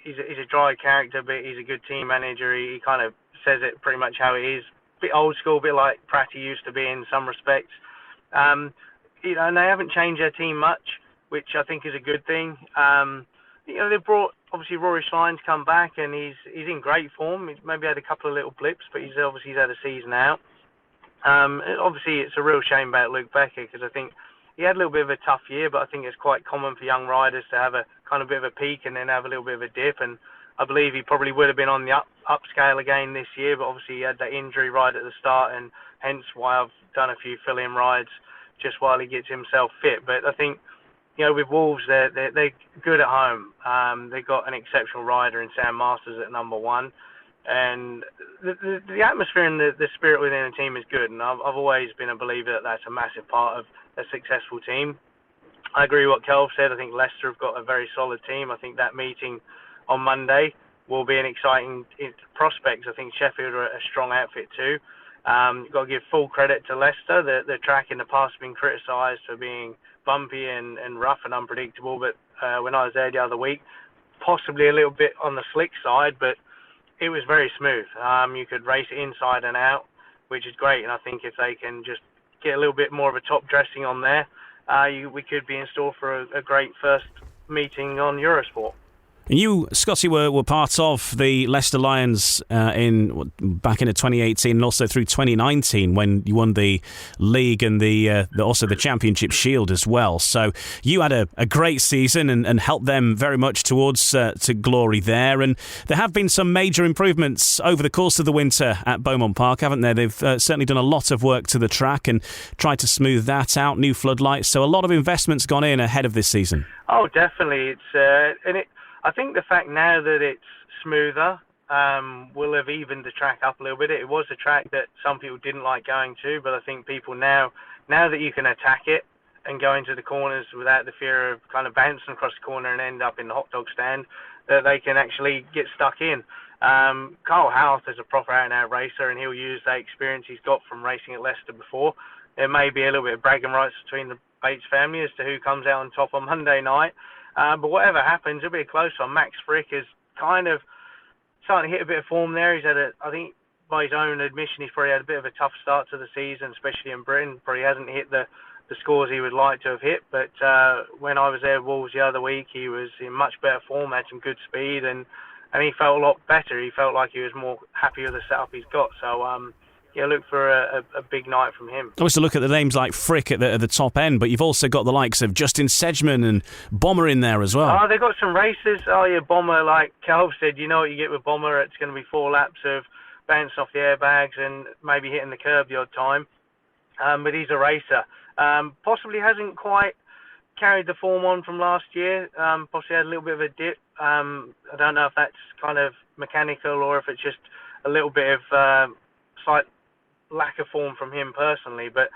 he's a dry character, but he's a good team manager. He kind of says it pretty much how it is. A bit old school, a bit like Pratty used to be in some respects. And they haven't changed their team much, which I think is a good thing. They brought, obviously, Rory Schline's come back, and he's in great form. He's maybe had a couple of little blips, but he's had a season out. Obviously, it's a real shame about Luke Becker because I think he had a little bit of a tough year, but I think it's quite common for young riders to have a kind of bit of a peak and then have a little bit of a dip. And I believe he probably would have been on the upscale again this year, but obviously he had that injury right at the start, and hence why I've done a few fill-in rides just while he gets himself fit. But I think, with Wolves, they're good at home. They've got an exceptional rider in Sam Masters at number 1. And the atmosphere and the spirit within the team is good, and I've always been a believer that that's a massive part of a successful team. I agree with what Kelv said. I think Leicester have got a very solid team. I think that meeting on Monday will be an exciting prospect. I think Sheffield are a strong outfit too. You've got to give full credit to Leicester. The track in the past has been criticised for being bumpy and rough and unpredictable, but when I was there the other week, possibly a little bit on the slick side, but it was very smooth. You could race it inside and out, which is great. And I think if they can just get a little bit more of a top dressing on there, we could be in store for a great first meeting on Eurosport. And you, Scotty, were part of the Leicester Lions back in 2018 and also through 2019 when you won the league and also the Championship Shield as well. So you had a great season and helped them very much towards to glory there. And there have been some major improvements over the course of the winter at Beaumont Park, haven't there? They've certainly done a lot of work to the track and tried to smooth that out, new floodlights. So a lot of investments gone in ahead of this season. Oh, definitely. I think the fact now that it's smoother will have evened the track up a little bit. It was a track that some people didn't like going to, but I think people now that you can attack it and go into the corners without the fear of kind of bouncing across the corner and end up in the hot dog stand, that they can actually get stuck in. Kyle Howarth is a proper out-and-out racer, and he'll use that experience he's got from racing at Leicester before. There may be a little bit of bragging rights between the Bates family as to who comes out on top on Monday night. But whatever happens, it'll be a close one. Max Frick is kind of starting to hit a bit of form there. He's had I think by his own admission, he's probably had a bit of a tough start to the season, especially in Britain. Probably hasn't hit the the scores he would like to have hit. But when I was there at Wolves the other week, he was in much better form, had some good speed, and he felt a lot better. He felt like he was more happy with the setup he's got. So, look for a big night from him. Obviously, look at the names like Frick at the top end, but you've also got the likes of Justin Sedgman and Bomber in there as well. Oh, they've got some racers. Oh, yeah, Bomber, like Kelv said, you know what you get with Bomber. It's going to be 4 laps of bouncing off the airbags and maybe hitting the curb the odd time. But he's a racer. Possibly hasn't quite carried the form on from last year. Possibly had a little bit of a dip. I don't know if that's kind of mechanical or if it's just a little bit of slight lack of form from him personally. But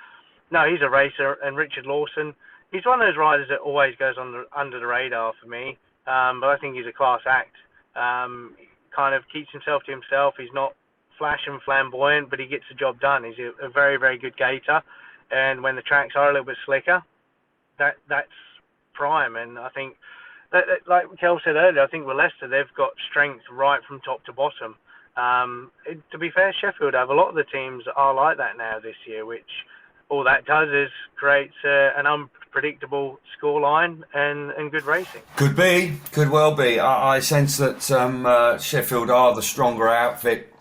no, he's a racer. And Richard Lawson, he's one of those riders that always goes under the radar for me. But I think he's a class act. Kind of keeps himself to himself. He's not flash and flamboyant, but he gets the job done. He's a very, very good gator. And when the tracks are a little bit slicker, that's prime. And I think, like Kel said earlier, I think with Leicester, they've got strength right from top to bottom. To be fair, Sheffield have a lot of the teams are like that now this year, which all that does is creates an unpredictable scoreline and good racing. Could well be. I sense that Sheffield are the stronger outfit,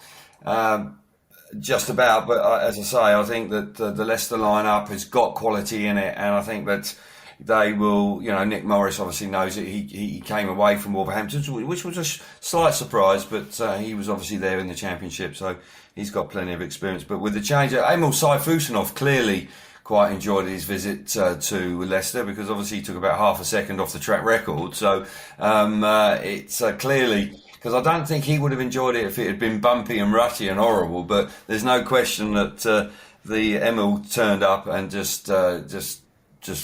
just about. But as I say, I think that the Leicester lineup has got quality in it, and I think that they will, Nick Morris obviously knows it. He came away from Wolverhampton, which was a slight surprise, but he was obviously there in the championship, so he's got plenty of experience. But with the change, Emil Sayfutdinov clearly quite enjoyed his visit to Leicester, because obviously he took about half a second off the track record. So it's clearly, because I don't think he would have enjoyed it if it had been bumpy and rutty and horrible, but there's no question that the Emil turned up and just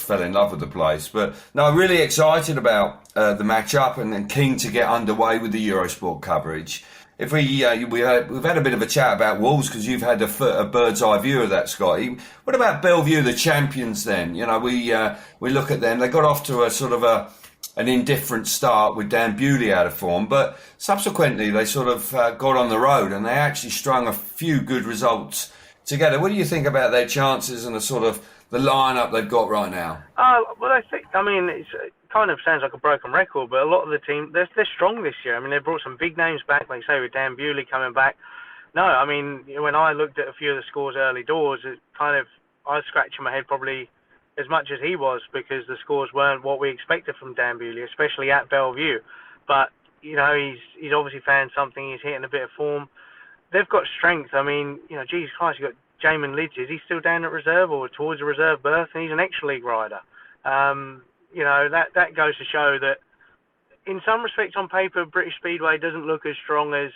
fell in love with the place. But no, really excited about the matchup and keen to get underway with the Eurosport coverage. If we've had a bit of a chat about Wolves, because you've had a bird's eye view of that, Scotty. What about Bellevue, the champions? Then we look at them. They got off to a sort of an indifferent start with Dan Bewley out of form, but subsequently they sort of got on the road and they actually strung a few good results together. What do you think about their chances and the lineup they've got right now? Well, it kind of sounds like a broken record, but a lot of the team, they're strong this year. I mean, they brought some big names back, like say with Dan Bewley coming back. No, I mean, when I looked at a few of the scores early doors, I was scratching my head probably as much as he was, because the scores weren't what we expected from Dan Bewley, especially at Bellevue. But, he's obviously found something. He's hitting a bit of form. They've got strength. I mean, Jesus Christ, you've got Jamin Lidge, is he still down at reserve or towards a reserve berth? And he's an extra league rider. That goes to show that in some respects on paper, British Speedway doesn't look as strong as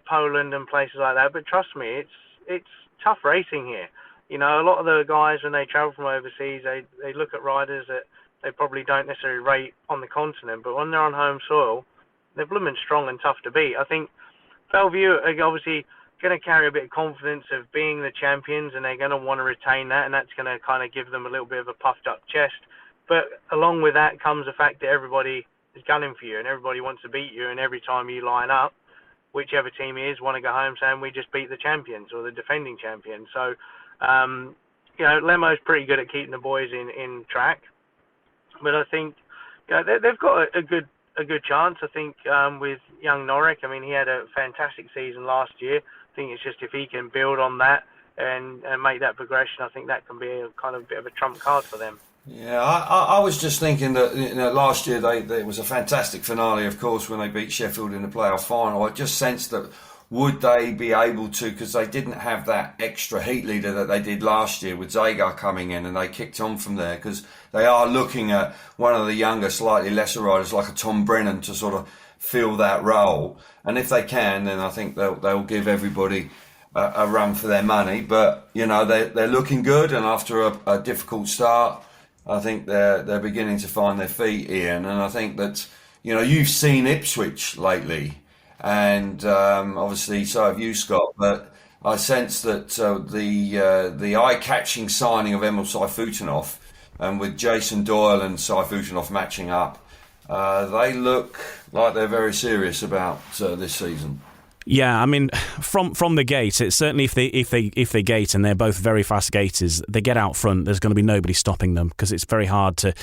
Poland and places like that. But trust me, it's tough racing here. A lot of the guys, when they travel from overseas, they look at riders that they probably don't necessarily rate on the continent, but when they're on home soil, they're blooming strong and tough to beat. I think Bellevue are obviously going to carry a bit of confidence of being the champions, and they're going to want to retain that, and that's going to kind of give them a little bit of a puffed up chest. But along with that comes the fact that everybody is gunning for you and everybody wants to beat you, and every time you line up, whichever team is want to go home saying we just beat the champions or the defending champions. So Lemo's pretty good at keeping the boys in track, but I think they've got a good chance. I think with young Norrick, I mean, he had a fantastic season last year. I think it's just if he can build on that and make that progression, I think that can be a kind of bit of a trump card for them. Yeah, I was just thinking that last year there was a fantastic finale, of course, when they beat Sheffield in the playoff final. I just sensed that would they be able to, because they didn't have that extra heat leader that they did last year with Zagar coming in, and they kicked on from there, because they are looking at one of the younger, slightly lesser riders like a Tom Brennan to sort of fill that role. And if they can, then I think they'll give everybody a run for their money. But they're looking good, and after a difficult start, I think they're beginning to find their feet, Ian. And I think that you've seen Ipswich lately, and obviously so have you, Scott. But I sense that the eye-catching signing of Emil Sayfutdinov, and with Jason Doyle and Sayfutdinov matching up, they look like they're very serious about this season. Yeah, I mean, from the gate, it's certainly if they gate and they're both very fast gaters, they get out front. There's going to be nobody stopping them because it's very hard to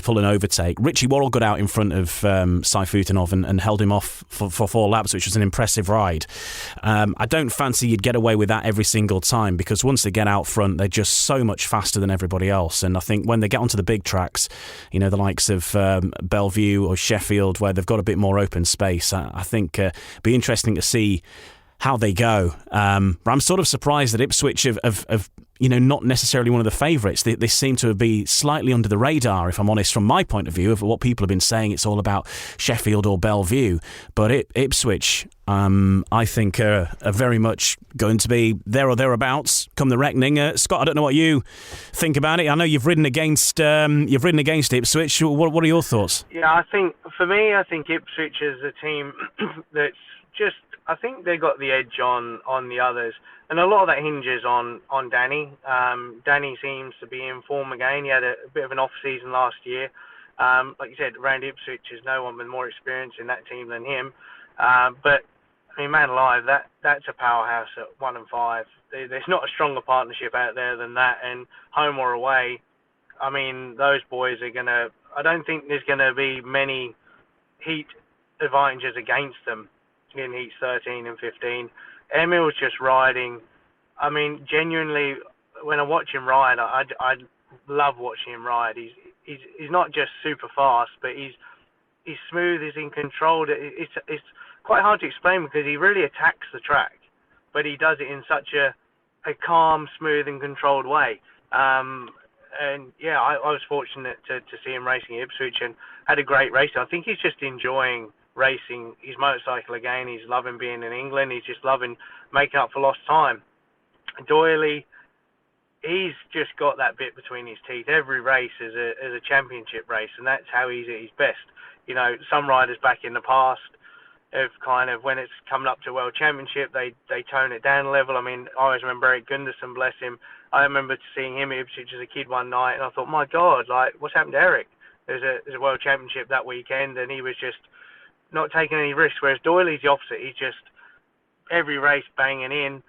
pull an overtake. Richie Worrell got out in front of Sayfutdinov and held him off for 4 laps, which was an impressive ride. I don't fancy you'd get away with that every single time because once they get out front, they're just so much faster than everybody else. And I think when they get onto the big tracks, you know, the likes of Bellevue or Sheffield, where they've got a bit more open space, I think be interesting to see how they go. But I'm sort of surprised that Ipswich have you know, not necessarily one of the favourites. They seem to be slightly under the radar, if I'm honest, from my point of view, of what people have been saying. It's all about Sheffield or Bellevue. But Ipswich, I think, are very much going to be there or thereabouts come the reckoning. Scott, I don't know what you think about it. I know you've ridden against Ipswich. What are your thoughts? Yeah, I think Ipswich is a team that's just, I think they got the edge on the others. And a lot of that hinges on Danny. Danny seems to be in form again. He had a bit of an off-season last year. Like you said, around Ipswich, there's no one with more experience in that team than him. But, I mean, man alive, that's a powerhouse at 1 and 5. There's not a stronger partnership out there than that. And home or away, I mean, those boys are going to... I don't think there's going to be many heat advantages against them in heats 13 and 15. Emil's just riding. I mean, genuinely, when I watch him ride, I love watching him ride. He's not just super fast, but he's smooth. He's in control. It's quite hard to explain because he really attacks the track, but he does it in such a calm, smooth, and controlled way. And yeah, I was fortunate to see him racing at Ipswich and had a great race. I think he's just enjoying racing his motorcycle again. He's loving being in England. He's just loving making up for lost time. Doyley, he's just got that bit between his teeth. Every race is a championship race, and that's how he's at his best. You know, some riders back in the past have kind of, when it's coming up to World Championship, they tone it down a level. I mean, I always remember Eric Gunderson, bless him. I remember seeing him at Ipswich as a kid one night, and I thought, my God, like, what's happened to Eric? There's a World Championship that weekend, and he was just not taking any risks, whereas Doyley's the opposite. He's just every race banging in.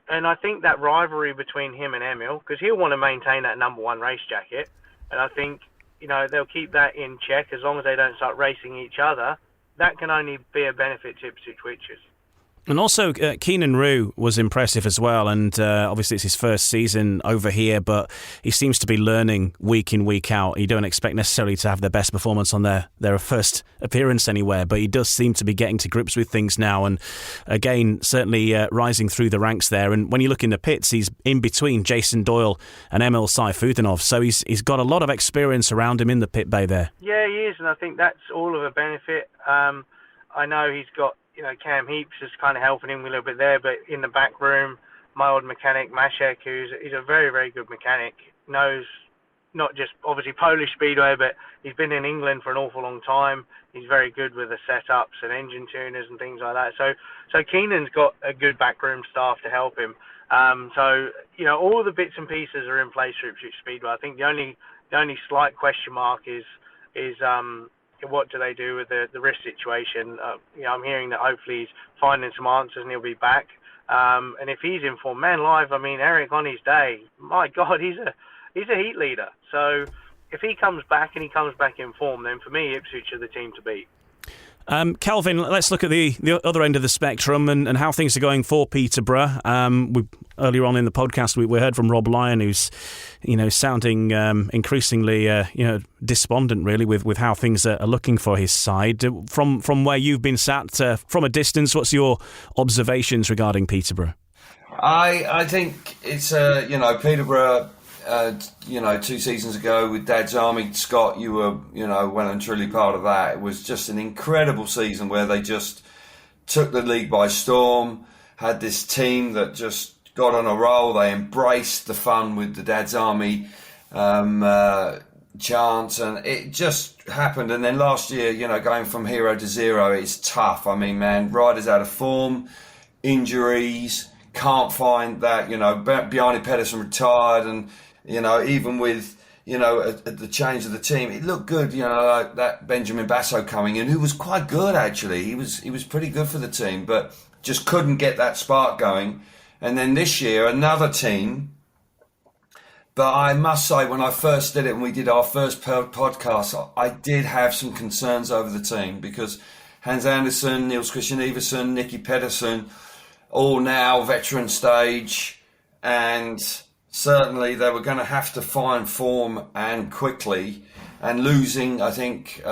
And I think that rivalry between him and Emil, because he'll want to maintain that number 1 race jacket, and I think, you know, they'll keep that in check as long as they don't start racing each other. That can only be a benefit to Ipswich Witches. And also, Keenan Rue was impressive as well, and obviously it's his first season over here, but he seems to be learning week in, week out. You don't expect necessarily to have their best performance on their first appearance anywhere, but he does seem to be getting to grips with things now, and again, certainly rising through the ranks there. And when you look in the pits, he's in between Jason Doyle and Emil Sayfutdinov, so he's got a lot of experience around him in the pit bay there. Yeah, he is, and I think that's all of a benefit. I know he's got, you know, Cam Heaps is kind of helping him a little bit there, but in the back room, my old mechanic, Mashek, he's a very, very good mechanic, knows not just, obviously, Polish Speedway, but he's been in England for an awful long time. He's very good with the setups and engine tuners and things like that. So Keenan's got a good backroom staff to help him. So, you know, all the bits and pieces are in place for Ipswich Speedway. I think the only slight question mark is what do they do with the risk situation? You know, I'm hearing that hopefully he's finding some answers and he'll be back. And if he's in form, man alive, I mean, Eric on his day, my God, he's a heat leader. So if he comes back and he comes back in form, then for me, Ipswich are the team to beat. Calvin, let's look at the other end of the spectrum and how things are going for Peterborough. Earlier on in the podcast, we heard from Rob Lyon, who's, you know, sounding increasingly, despondent really with how things are looking for his side. From where you've been sat from a distance, what's your observations regarding Peterborough? I think it's Peterborough. 2 seasons ago with Dad's Army, Scott, you were, well and truly part of that. It was just an incredible season where they just took the league by storm, had this team that just got on a roll. They embraced the fun with the Dad's Army chants, and it just happened. And then last year, going from hero to zero, it's tough. I mean, man, riders out of form, injuries, can't find that, Bjarne Pedersen retired, and even with, at the change of the team, it looked good, like that Benjamin Basso coming in, who was quite good, actually. He was pretty good for the team. But just couldn't get that spark going. And then this year, another team. But I must say, when I first did it and we did our first podcast, I did have some concerns over the team because Hans Andersen, Niels Christian Iversen, Nicky Pedersen, all now veteran stage, and certainly they were going to have to find form and quickly. And losing, I think,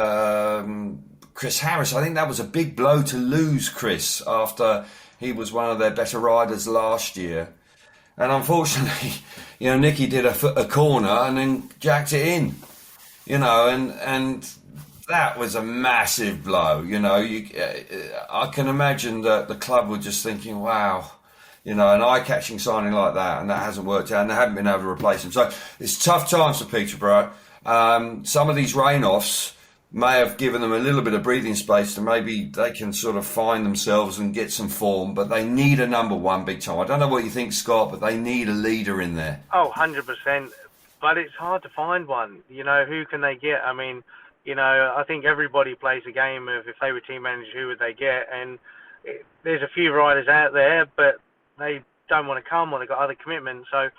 Chris Harris, I think that was a big blow to lose Chris after he was one of their better riders last year. And unfortunately, Nicky did a corner and then jacked it in, and that was a massive blow. I can imagine that the club were just thinking, wow, an eye-catching signing like that, and that hasn't worked out, and they haven't been able to replace him. So it's tough times for Peterborough. Some of these rain-offs may have given them a little bit of breathing space to maybe they can sort of find themselves and get some form, but they need a number one big time. I don't know what you think, Scott, but they need a leader in there. Oh, 100%. But it's hard to find one. Who can they get? I mean, I think everybody plays a game of if they were team managers, who would they get? And there's a few riders out there, but they don't want to come or they've got other commitments. So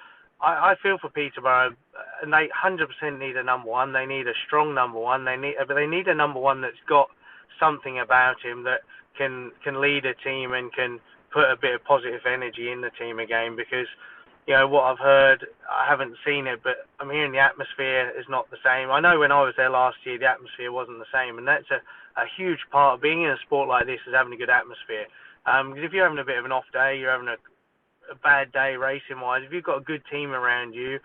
I feel for Peterborough, and they 100% need a number one. They need a strong number one. But they need a number one that's got something about him that can lead a team and can put a bit of positive energy in the team again. Because, what I've heard, I haven't seen it, but I'm hearing the atmosphere is not the same. I know when I was there last year, the atmosphere wasn't the same, and that's a huge part of being in a sport like this is having a good atmosphere. Because if you're having a bit of an off day, you're having a bad day racing-wise, if you've got a good team around you,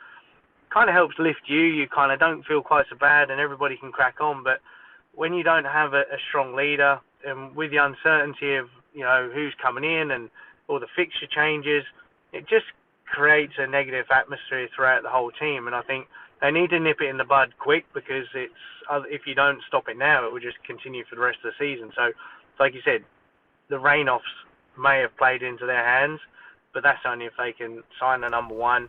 kind of helps lift you. You kind of don't feel quite so bad and everybody can crack on. But when you don't have a strong leader, and with the uncertainty of, who's coming in and all the fixture changes, it just creates a negative atmosphere throughout the whole team. And I think they need to nip it in the bud quick, because if you don't stop it now, it will just continue for the rest of the season. So, like you said, the rain-offs may have played into their hands, but that's only if they can sign the number one,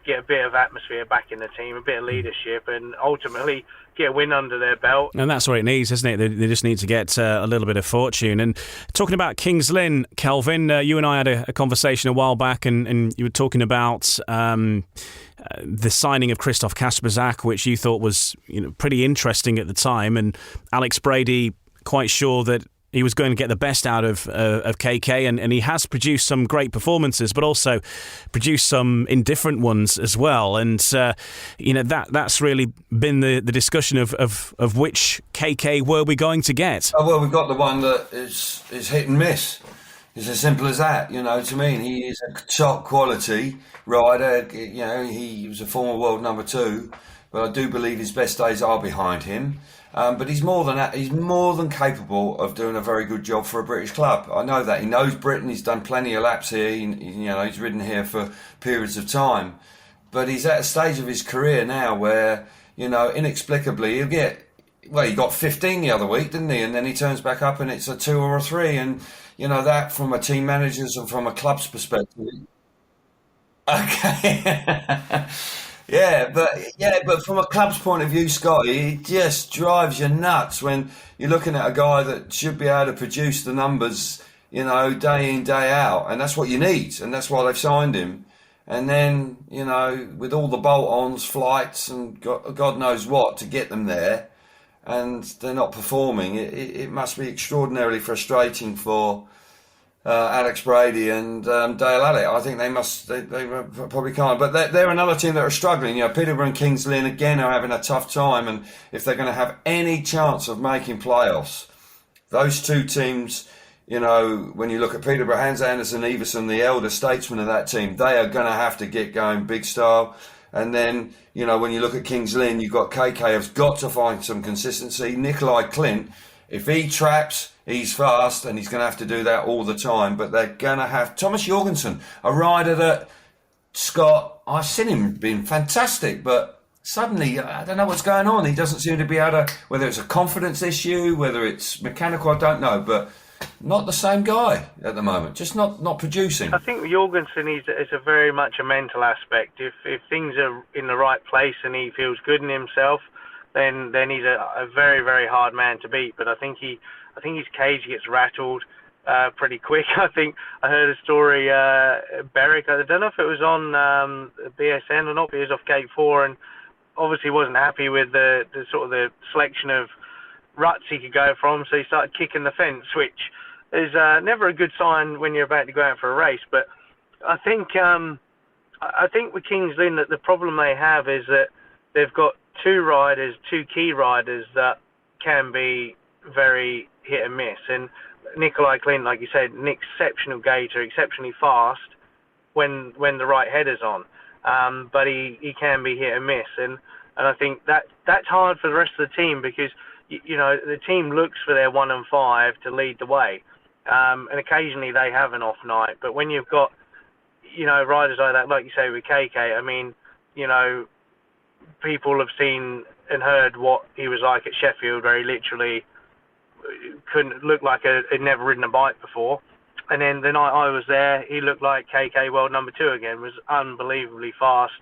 get a bit of atmosphere back in the team, a bit of leadership, and ultimately get a win under their belt. And that's what it needs, isn't it? They just need to get a little bit of fortune. And talking about Kings Lynn, Kelvin, you and I had a conversation a while back, and you were talking about the signing of Christoph Kasperzak, which you thought was pretty interesting at the time, and Alex Brady quite sure that he was going to get the best out of KK, and he has produced some great performances, but also produced some indifferent ones as well. And that's really been the discussion of which KK were we going to get. Oh, well, we've got the one that is hit and miss. It's as simple as that. To me, he is a top quality rider. He was a former world number 2, but I do believe his best days are behind him. But he's more than that. He's more than capable of doing a very good job for a British club. I know that. He knows Britain. He's done plenty of laps here. He's ridden here for periods of time. But he's at a stage of his career now where, inexplicably he'll get. Well, he got 15 the other week, didn't he? And then he turns back up and it's a 2 or a 3. And that from a team manager's and from a club's perspective. Okay. Yeah, but from a club's point of view, Scott, it just drives you nuts when you're looking at a guy that should be able to produce the numbers, day in, day out. And that's what you need. And that's why they've signed him. And then, with all the bolt-ons, flights, and God knows what to get them there, and they're not performing, it must be extraordinarily frustrating for Alex Brady and Dale Allett. I think they probably can't. But they're another team that are struggling. Peterborough and Kings Lynn, again, are having a tough time. And if they're going to have any chance of making playoffs, those two teams, when you look at Peterborough, Hans Andersen, Iversen, the elder statesman of that team, they are going to have to get going big style. And then, when you look at Kings Lynn, you've got KK has got to find some consistency. Nikolai Clint, if he traps, he's fast, and he's going to have to do that all the time. But they're going to have Thomas Jorgensen, a rider that, Scott, I've seen him being fantastic, but suddenly, I don't know what's going on. He doesn't seem to be able to, whether it's a confidence issue, whether it's mechanical, I don't know, but not the same guy at the moment, just not producing. I think Jorgensen is a very much a mental aspect. If things are in the right place and he feels good in himself, then he's a very, very hard man to beat. But I think his cage gets rattled. pretty quick. I think I heard a story, Berwick, I don't know if it was on BSN or not, but he was off gate 4 and obviously wasn't happy with the sort of the selection of ruts he could go from, so he started kicking the fence, which is never a good sign when you're about to go out for a race. But I think with Kings Lynn that the problem they have is that they've got two key riders that can be very hit and miss. And Nikolai Clint, like you said, an exceptional gator, exceptionally fast when the right header's on. But he can be hit and miss. And I think that's hard for the rest of the team because, you know, the team looks for their 1 and 5 to lead the way. And occasionally they have an off night. But when you've got, you know, riders like that, like you say with KK, I mean, you know, people have seen and heard what he was like at Sheffield, where he literally couldn't look like he'd never ridden a bike before. And then the night I was there, he looked like KK World number 2 again, was unbelievably fast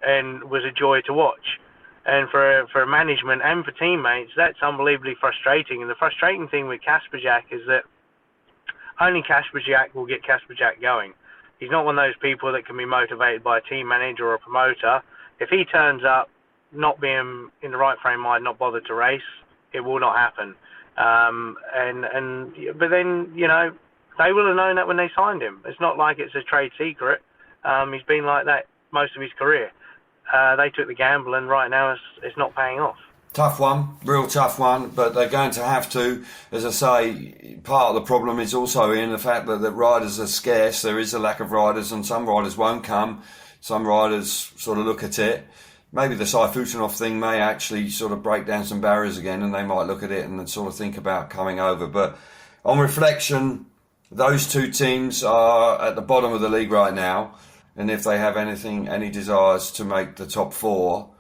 and was a joy to watch. And for management and for teammates, that's unbelievably frustrating. And the frustrating thing with Kasperjak is that only Kasperjak will get Kasperjak going. He's not one of those people that can be motivated by a team manager or a promoter. If he turns up not being in the right frame of mind, not bothered to race, it will not happen. But then, you know, they will have known that when they signed him. It's not like it's a trade secret. He's been like that most of his career. They took the gamble, and right now it's not paying off. Tough one, real tough one, but they're going to have to. As I say, part of the problem is also in the fact that riders are scarce. There is a lack of riders, and some riders won't come. Some riders sort of look at it. Maybe the Sayfutdinov thing may actually sort of break down some barriers again, and they might look at it and sort of think about coming over. But on reflection, those two teams are at the bottom of the league right now, and if they have any desires to make the top 4,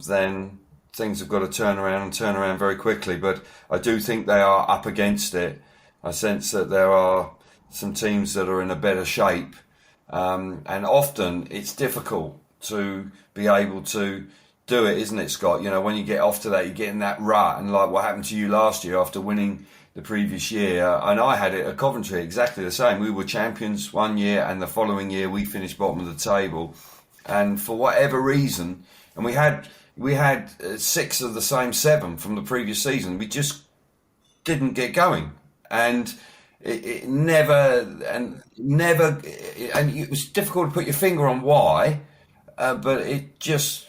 then things have got to turn around very quickly. But I do think they are up against it. I sense that there are some teams that are in a better shape, and often it's difficult to be able to do it, isn't it, Scott? You know, when you get off to that, you get in that rut, and like what happened to you last year after winning the previous year, and I had it at Coventry exactly the same. We were champions one year, and the following year we finished bottom of the table, and for whatever reason, and we had 6 of the same 7 from the previous season, we just didn't get going, and it never, and it was difficult to put your finger on why, but it just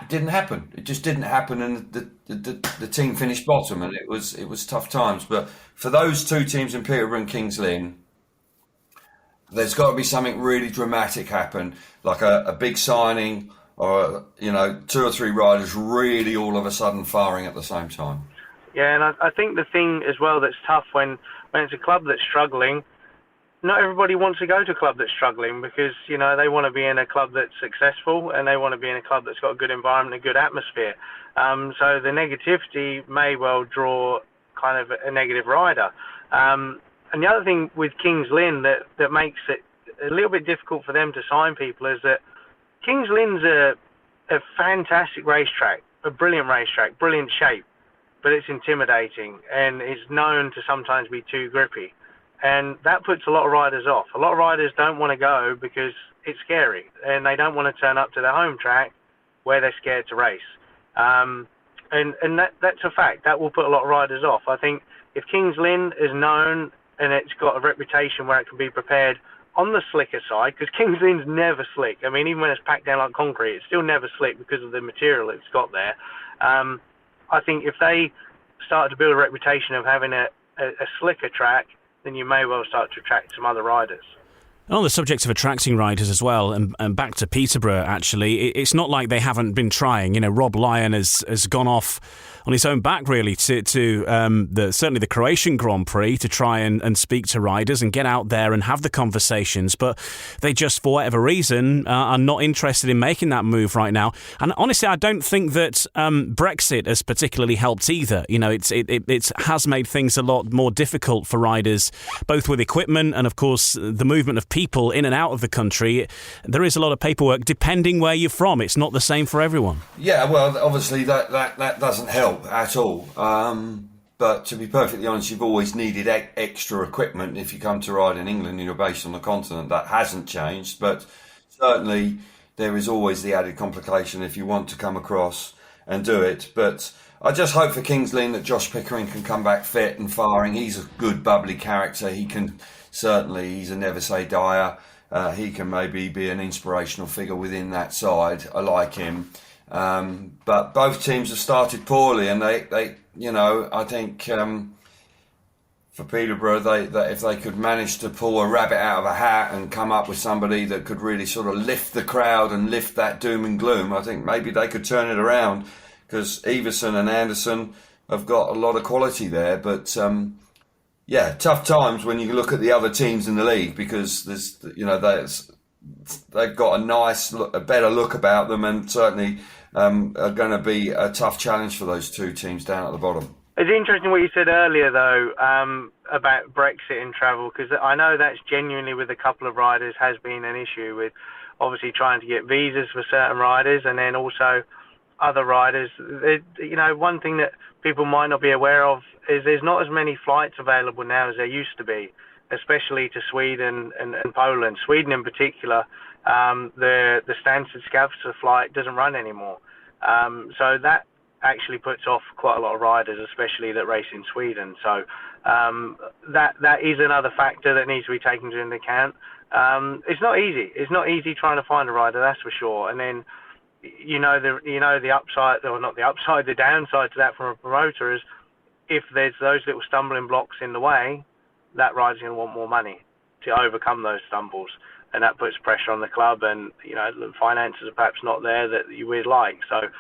didn't happen. It just didn't happen, and the team finished bottom, and it was tough times. But for those two teams in Peterborough and Kings Lynn, there's got to be something really dramatic happen, like a big signing, or 2 or 3 riders really all of a sudden firing at the same time. Yeah, and I think the thing as well that's tough when it's a club that's struggling, not everybody wants to go to a club that's struggling because, you know, they want to be in a club that's successful and they want to be in a club that's got a good environment, a good atmosphere. So the negativity may well draw kind of a negative rider. And the other thing with Kings Lynn that makes it a little bit difficult for them to sign people is that Kings Lynn's a fantastic racetrack, a brilliant racetrack, brilliant shape, but it's intimidating and is known to sometimes be too grippy. And that puts a lot of riders off. A lot of riders don't want to go because it's scary and they don't want to turn up to their home track where they're scared to race. And that's a fact. That will put a lot of riders off. I think if Kings Lynn is known and it's got a reputation where it can be prepared on the slicker side, because Kings Lynn's never slick. I mean, even when it's packed down like concrete, it's still never slick because of the material it's got there. I think if they start to build a reputation of having a slicker track, then you may well start to attract some other riders. On the subject of attracting riders as well, and back to Peterborough, actually, it's not like they haven't been trying. You know, Rob Lyon has gone off on his own back, really, to certainly the Croatian Grand Prix to try and speak to riders and get out there and have the conversations. But they just, for whatever reason, are not interested in making that move right now. And honestly, I don't think that Brexit has particularly helped either. You know, it has made things a lot more difficult for riders, both with equipment and, of course, the movement of people in and out of the country. There is a lot of paperwork depending where you're from. It's not the same for everyone. Yeah, well, obviously that doesn't help at all. But to be perfectly honest, you've always needed extra equipment if you come to ride in England and you're based on the continent. That hasn't changed, but certainly there is always the added complication if you want to come across and do it. But I just hope for Kings Lynn that Josh Pickering can come back fit and firing. He's a good, bubbly character. He's a never say die. He can maybe be an inspirational figure within that side. I like him. But both teams have started poorly, and they I think for Peterborough, they if they could manage to pull a rabbit out of a hat and come up with somebody that could really sort of lift the crowd and lift that doom and gloom, I think maybe they could turn it around, because Everson and Anderson have got a lot of quality there. But tough times when you look at the other teams in the league, because they've got a better look about them, and certainly are going to be a tough challenge for those two teams down at the bottom. It's interesting what you said earlier, though, about Brexit and travel, because I know that's genuinely with a couple of riders has been an issue, with obviously trying to get visas for certain riders, and then also other riders. One thing that people might not be aware of is there's not as many flights available now as there used to be, especially to Sweden and Poland. Sweden in particular, the Stansted Skavsta flight doesn't run anymore. So that actually puts off quite a lot of riders, especially that race in Sweden. So that is another factor that needs to be taken into account. It's not easy. It's not easy trying to find a rider, that's for sure. And then the upside, or not the upside, the downside to that from a promoter is if there's those little stumbling blocks in the way, that rider's going to want more money to overcome those stumbles, and that puts pressure on the club, and the finances are perhaps not there that you would like. So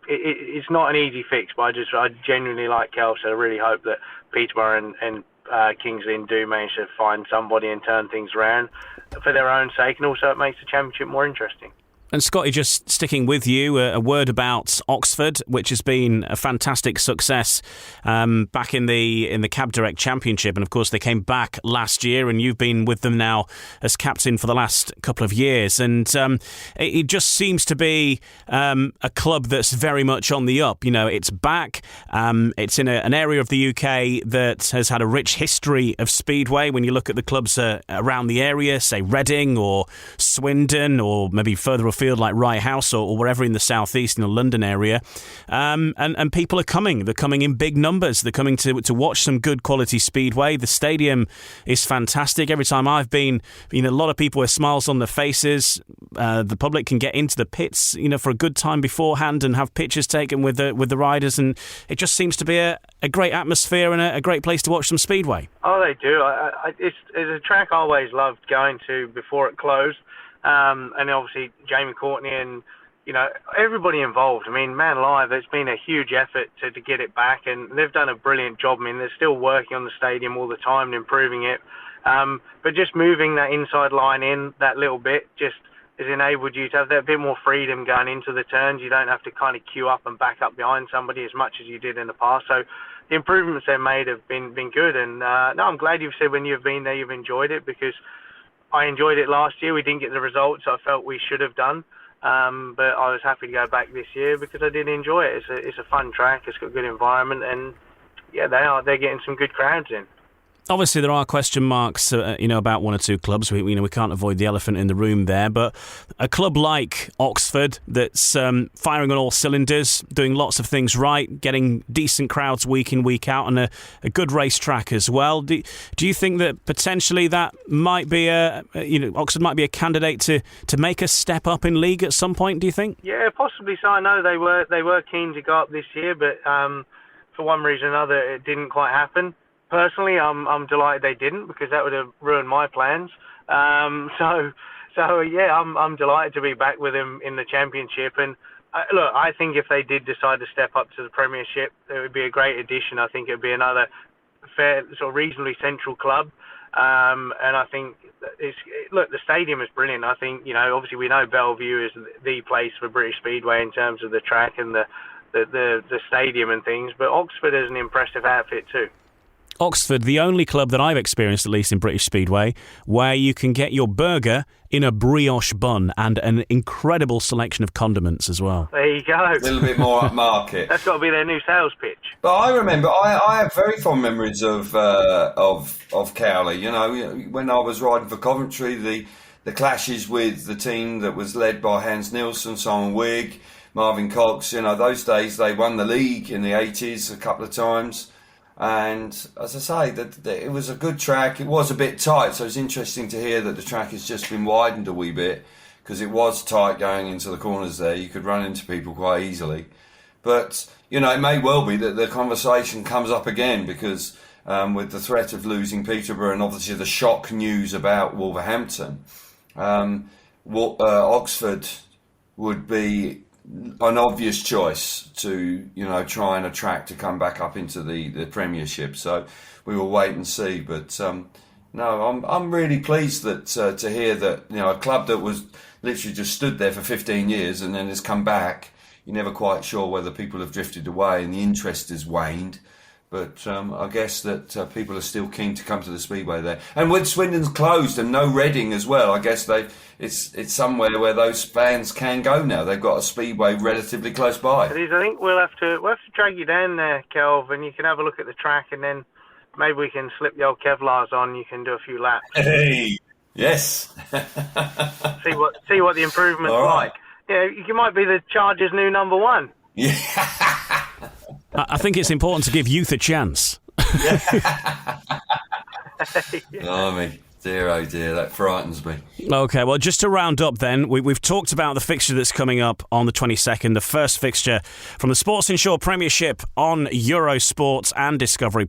it's not an easy fix, but I genuinely, like Kel said, I really hope that Peterborough and Kings Lynn do manage to find somebody and turn things around for their own sake, and also it makes the championship more interesting. And Scotty, just sticking with you, a word about Oxford, which has been a fantastic success back in the Cab Direct Championship, and of course they came back last year, and you've been with them now as captain for the last couple of years, and it just seems to be a club that's very much on the up. It's back. It's in an area of the UK that has had a rich history of speedway. When you look at the clubs around the area, say Reading or Swindon, or maybe further afield like Rye House or wherever in the southeast, in the London area, and people are coming. They're coming in big numbers. They're coming to watch some good quality speedway. The stadium is fantastic. Every time I've been, a lot of people with smiles on their faces. The public can get into the pits, for a good time beforehand and have pictures taken with the riders, and it just seems to be a great atmosphere and a great place to watch some speedway. Oh, they do. It's a track I always loved going to before it closed. And obviously Jamie Courtney and everybody involved. I mean, Man Alive, it's been a huge effort to get it back, and they've done a brilliant job. I mean, they're still working on the stadium all the time and improving it. But just moving that inside line in that little bit just has enabled you to have that bit more freedom going into the turns. You don't have to kind of queue up and back up behind somebody as much as you did in the past. So the improvements they've made have been good. And I'm glad you've said when you've been there you've enjoyed it, because I enjoyed it last year. We didn't get the results I felt we should have done, but I was happy to go back this year because I did enjoy it. It's a fun track. It's got a good environment, and they're getting some good crowds in. Obviously, there are question marks, about one or two clubs. We can't avoid the elephant in the room there. But a club like Oxford that's firing on all cylinders, doing lots of things right, getting decent crowds week in, week out, and a good racetrack as well. Do you think that potentially that might be Oxford might be a candidate to make a step up in league at some point? Do you think? Yeah, possibly so. I know they were keen to go up this year, but for one reason or another, it didn't quite happen. Personally, I'm delighted they didn't, because that would have ruined my plans. I'm delighted to be back with them in the championship. And look, I think if they did decide to step up to the Premiership, it would be a great addition. I think it would be another fair, sort of reasonably central club. And I think the stadium is brilliant. I think obviously we know Bellevue is the place for British Speedway in terms of the track and the stadium and things. But Oxford is an impressive outfit too. Oxford, the only club that I've experienced, at least in British Speedway, where you can get your burger in a brioche bun and an incredible selection of condiments as well. There you go. A little bit more upmarket. That's got to be their new sales pitch. But I remember, I have very fond memories of Cowley. You know, when I was riding for Coventry, the clashes with the team that was led by Hans Nielsen, Simon Wigg, Marvin Cox. You know, those days they won the league in the 80s a couple of times. And as I say, that it was a good track. It was a bit tight, so it's interesting to hear that the track has just been widened a wee bit, because it was tight going into the corners there. You could run into people quite easily. But, you know, it may well be that the conversation comes up again, because with the threat of losing Peterborough and obviously the shock news about Wolverhampton, Oxford would be an obvious choice to, you know, try and attract to come back up into the Premiership. So we will wait and see. But no, I'm really pleased that to hear that, you know, a club that was literally just stood there for 15 years and then has come back. You're never quite sure whether people have drifted away and the interest has waned. But I guess that people are still keen to come to the Speedway there. And with Swindon's closed and no Reading as well, I guess it's somewhere where those fans can go now. They've got a Speedway relatively close by. I think we'll have to drag you down there, Kelvin. You can have a look at the track, and then maybe we can slip the old Kevlars on. You can do a few laps. Hey, yes. see what the improvement's like. Yeah, you might be the Chargers' new number one. Yeah. I think it's important to give youth a chance. Blimey. Dear, oh dear, that frightens me. OK, well, just to round up then, we've talked about the fixture that's coming up on the 22nd, the first fixture from the Sports Insure Premiership on Eurosport and Discovery+.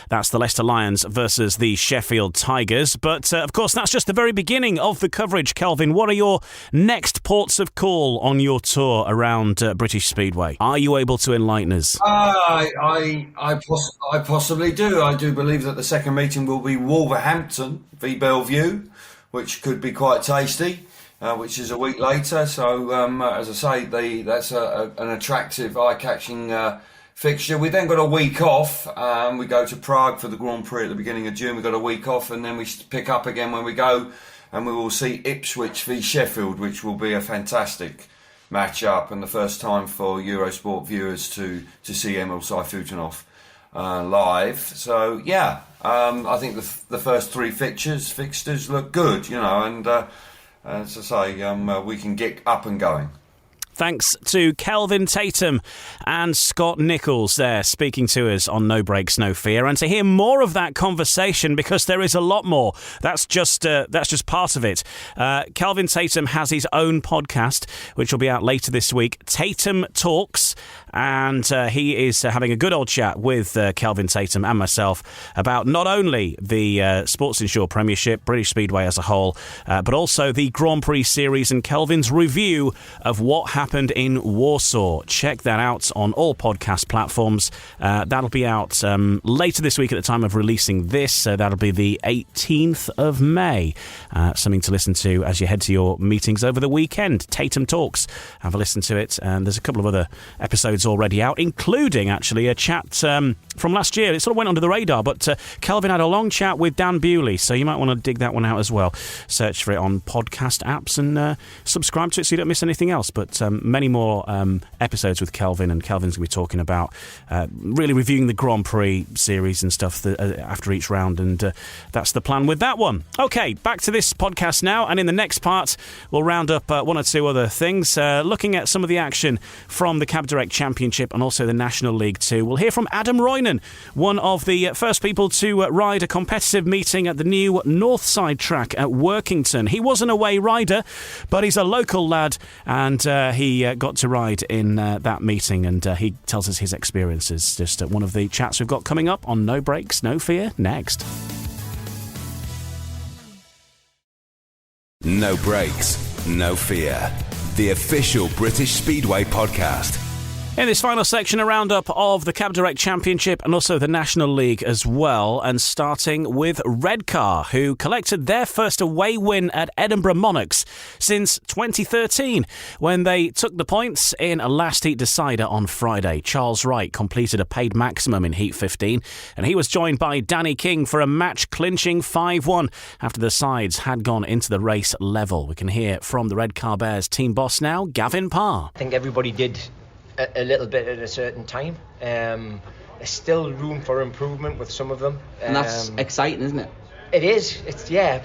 That's the Leicester Lions versus the Sheffield Tigers. But, of course, that's just the very beginning of the coverage. Kelvin, what are your next ports of call on your tour around British Speedway? Are you able to enlighten us? I possibly do. I do believe that the second meeting will be Wolverhampton v Bellevue, which could be quite tasty, which is a week later. So, as I say, that's an attractive, eye-catching fixture. We then got a week off. We go to Prague for the Grand Prix at the beginning of June. We've got a week off, and then we pick up again when we go, and we will see Ipswich v Sheffield, which will be a fantastic match-up, and the first time for Eurosport viewers to see Emil Sayfutdinov live. So, yeah. I think the first three fixtures look good, you know, and as I say, we can get up and going. Thanks to Kelvin Tatum and Scott Nicholls there speaking to us on No Breaks, No Fear. And to hear more of that conversation, because there is a lot more, that's just part of it. Kelvin Tatum has his own podcast, which will be out later this week, Tatum Talks. And he is having a good old chat with Kelvin Tatum and myself about not only the Sports Insure Premiership, British Speedway as a whole, but also the Grand Prix Series and Kelvin's review of what happened in Warsaw. Check that out on all podcast platforms. That'll be out later this week at the time of releasing this. That'll be the 18th of May. Something to listen to as you head to your meetings over the weekend. Tatum Talks. Have a listen to it. And there's a couple of other episodes already out, including actually a chat from last year. It sort of went under the radar, but Kelvin had a long chat with Dan Bewley, so you might want to dig that one out as well. Search for it on podcast apps and subscribe to it so you don't miss anything else. But many more episodes with Kelvin, and Kelvin's going to be talking about really reviewing the Grand Prix series and stuff after each round, and that's the plan with that one. OK, back to this podcast now, and in the next part we'll round up one or two other things, looking at some of the action from the Cab Direct Championship and also the National League 2. We'll hear from Adam Roynon, one of the first people to ride a competitive meeting at the new Northside track at Workington. He was an away rider, but he's a local lad, and he got to ride in that meeting, and he tells us his experiences. Just one of the chats we've got coming up on No Breaks, No Fear, next. No Breaks, No Fear, the official British Speedway podcast. In this final section, a roundup of the Cab Direct Championship and also the National League as well, and starting with Redcar, who collected their first away win at Edinburgh Monarchs since 2013, when they took the points in a last heat decider on Friday. Charles Wright completed a paid maximum in Heat 15, and he was joined by Danny King for a match-clinching 5-1 after the sides had gone into the race level. We can hear from the Redcar Bears team boss now, Gavin Parr. I think everybody did a little bit at a certain time. There's still room for improvement with some of them. And that's exciting, isn't it? It is.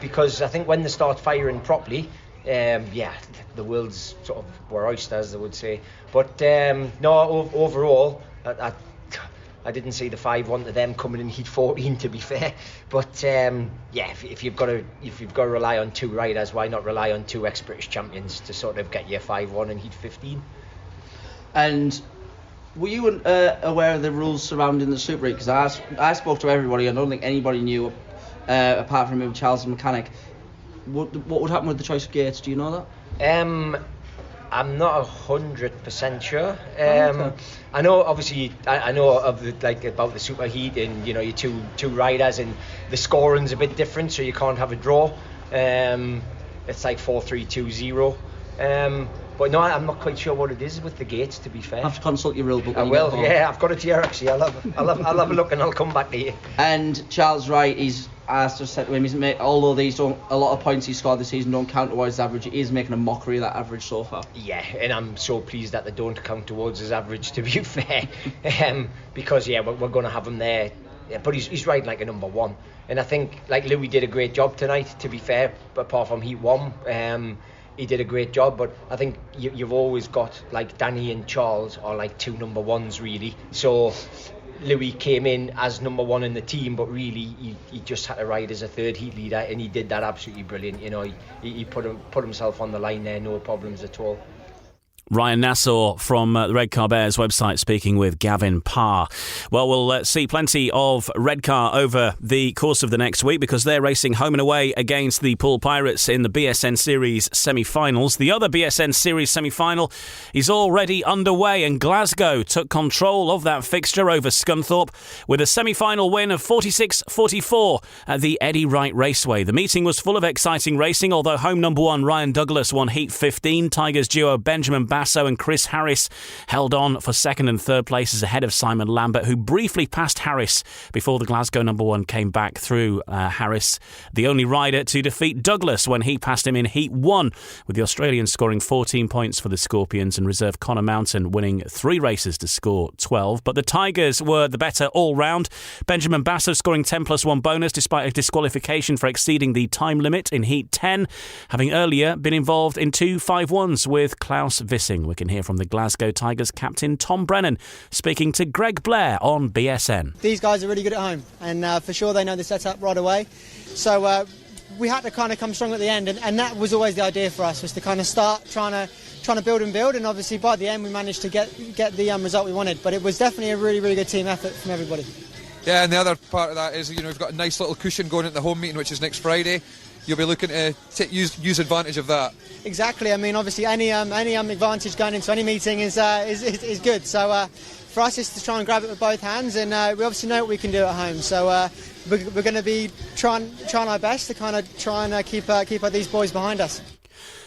Because I think when they start firing properly, the world's sort of we're oysters, they would say. But overall, I didn't see the 5-1 to them coming in Heat 14, to be fair. But if you've got to rely on two riders, why not rely on two ex-British champions to sort of get your 5-1 in Heat 15? And were you aware of the rules surrounding the Super Heat? Because I spoke to everybody. I don't think anybody knew, apart from maybe Charles the mechanic. What would happen with the choice of gates? Do you know that? I'm not 100% sure. I know, obviously, I know of about the Super Heat and your two riders, and the scoring's a bit different, so you can't have a draw. It's like 4-3-2-0. But no, I'm not quite sure what it is with the gates, to be fair. I have to consult your rule book. I will, yeah, I've got it here actually. I'll have a look and I'll come back to you. And Charles Wright, as just said to him, although a lot of points he scored this season don't count towards his average, he is making a mockery of that average so far. Yeah, and I'm so pleased that they don't count towards his average, to be fair. Because we're going to have him there. Yeah, but he's riding like a number one. And I think Louis did a great job tonight, to be fair, apart from Heat 1. He did a great job, but I think you've always got Danny and Charles are like two number ones really. So Louis came in as number one in the team, but really he just had to ride as a third heat leader, and he did that absolutely brilliant. He put himself on the line there, no problems at all. Ryan Nassau from the Redcar Bears website speaking with Gavin Parr. Well, we'll see plenty of Redcar over the course of the next week because they're racing home and away against the Poole Pirates in the BSN Series semi-finals. The other BSN Series semi-final is already underway, and Glasgow took control of that fixture over Scunthorpe with a semi-final win of 46-44 at the Eddie Wright Raceway. The meeting was full of exciting racing, although home number one Ryan Douglas won Heat 15. Tigers duo Benjamin Basso and Chris Harris held on for second and third places ahead of Simon Lambert, who briefly passed Harris before the Glasgow number one came back through. Harris, the only rider to defeat Douglas when he passed him in Heat 1, with the Australian scoring 14 points for the Scorpions and reserve Connor Mountain winning 3 races to score 12. But the Tigers were the better all-round. Benjamin Basso scoring 10 plus 1 bonus despite a disqualification for exceeding the time limit in Heat 10, having earlier been involved in 2 5-1s with Klaus Vissing. We can hear from the Glasgow Tigers captain Tom Brennan speaking to Greg Blair on BSN. These guys are really good at home, and for sure they know the setup right away. So we had to kind of come strong at the end, and that was always the idea for us, was to kind of start trying to build, and obviously by the end we managed to get the result we wanted. But it was definitely a really, really good team effort from everybody. Yeah, and the other part of that is, we've got a nice little cushion going into the home meeting, which is next Friday. You'll be looking to use advantage of that. Exactly. I mean, obviously, any advantage going into any meeting is good. So for us, it's to try and grab it with both hands, and we obviously know what we can do at home. So we're going to be trying our best to kind of try and keep these boys behind us.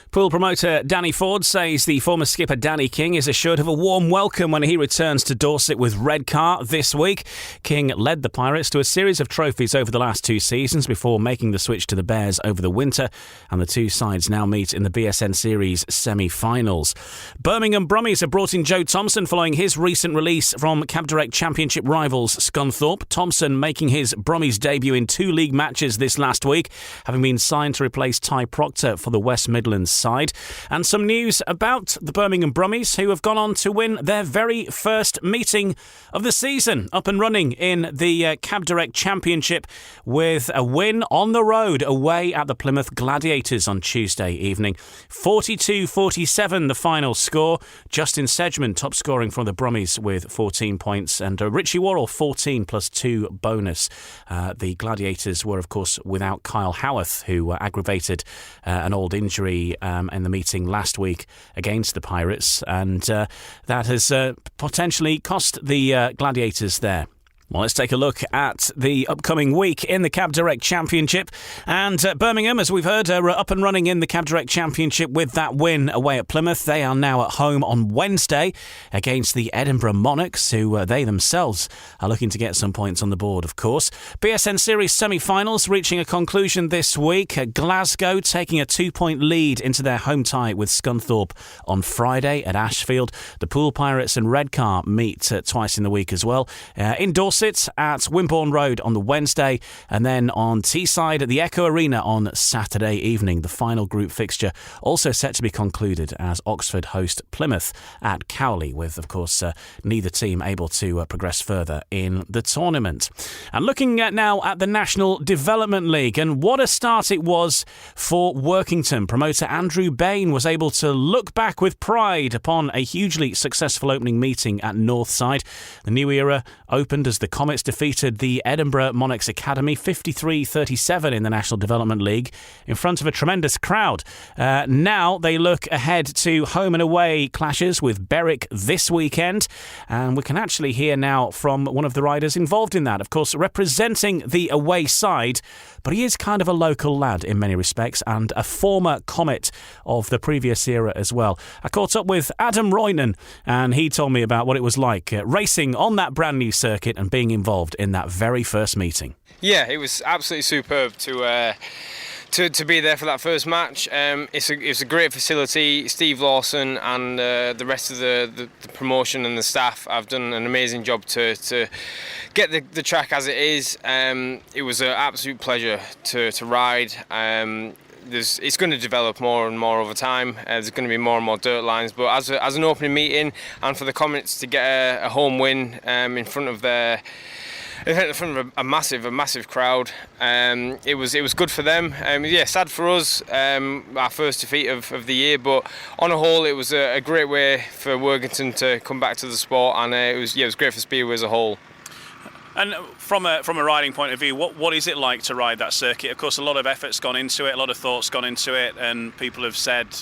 Pool promoter Danny Ford says the former skipper Danny King is assured of a warm welcome when he returns to Dorset with Redcar this week. King led the Pirates to a series of trophies over the last 2 seasons before making the switch to the Bears over the winter, and the two sides now meet in the BSN Series semi-finals. Birmingham Brummies have brought in Joe Thompson following his recent release from Cab Direct Championship rivals Scunthorpe. Thompson making his Brummies debut in 2 league matches this last week, having been signed to replace Ty Proctor for the West Midlands side. And some news about the Birmingham Brummies, who have gone on to win their very first meeting of the season, up and running in the Cab Direct Championship with a win on the road away at the Plymouth Gladiators on Tuesday evening. 42-47 the final score. Justin Sedgman top scoring from the Brummies with 14 points, and Richie Worrell 14 plus 2 bonus. The Gladiators were of course without Kyle Howarth, who aggravated an old injury in the meeting last week against the Pirates, and that has potentially cost the Gladiators there. Well, let's take a look at the upcoming week in the Cab Direct Championship. And Birmingham, as we've heard, are up and running in the Cab Direct Championship with that win away at Plymouth. They are now at home on Wednesday against the Edinburgh Monarchs, who they themselves are looking to get some points on the board, of course. BSN Series semi-finals reaching a conclusion this week. Glasgow taking a 2-point lead into their home tie with Scunthorpe on Friday at Ashfield. The Poole Pirates and Redcar meet twice in the week as well. In Dorset at Wimborne Road on the Wednesday, and then on Teesside at the Echo Arena on Saturday evening. The final group fixture also set to be concluded as Oxford host Plymouth at Cowley, with, of course, neither team able to progress further in the tournament. And looking now at the National Development League, and what a start it was for Workington. Promoter Andrew Bain was able to look back with pride upon a hugely successful opening meeting at Northside. The new era opened as the Comets defeated the Edinburgh Monarchs Academy 53-37 in the National Development League in front of a tremendous crowd. Now they look ahead to home and away clashes with Berwick this weekend, and we can actually hear now from one of the riders involved in that, of course representing the away side, but he is kind of a local lad in many respects and a former Comet of the previous era as well. I caught up with Adam Roynon, and he told me about what it was like racing on that brand new circuit and being involved in that very first meeting. Yeah, it was absolutely superb to be there for that first match. It's a great facility. Steve Lawson and the rest of the promotion and the staff have done an amazing job to get the track as it is. It was an absolute pleasure to ride. It's going to develop more and more over time. There's going to be more and more dirt lines, but as an opening meeting, and for the Comets to get a home win in front of a massive crowd, it was good for them. Sad for us, our first defeat of the year, but on a whole, it was a great way for Workington to come back to the sport, and it was great for Speedway as a whole. And from a riding point of view, what is it like to ride that circuit? Of course, a lot of effort's gone into it, a lot of thought's gone into it, and people have said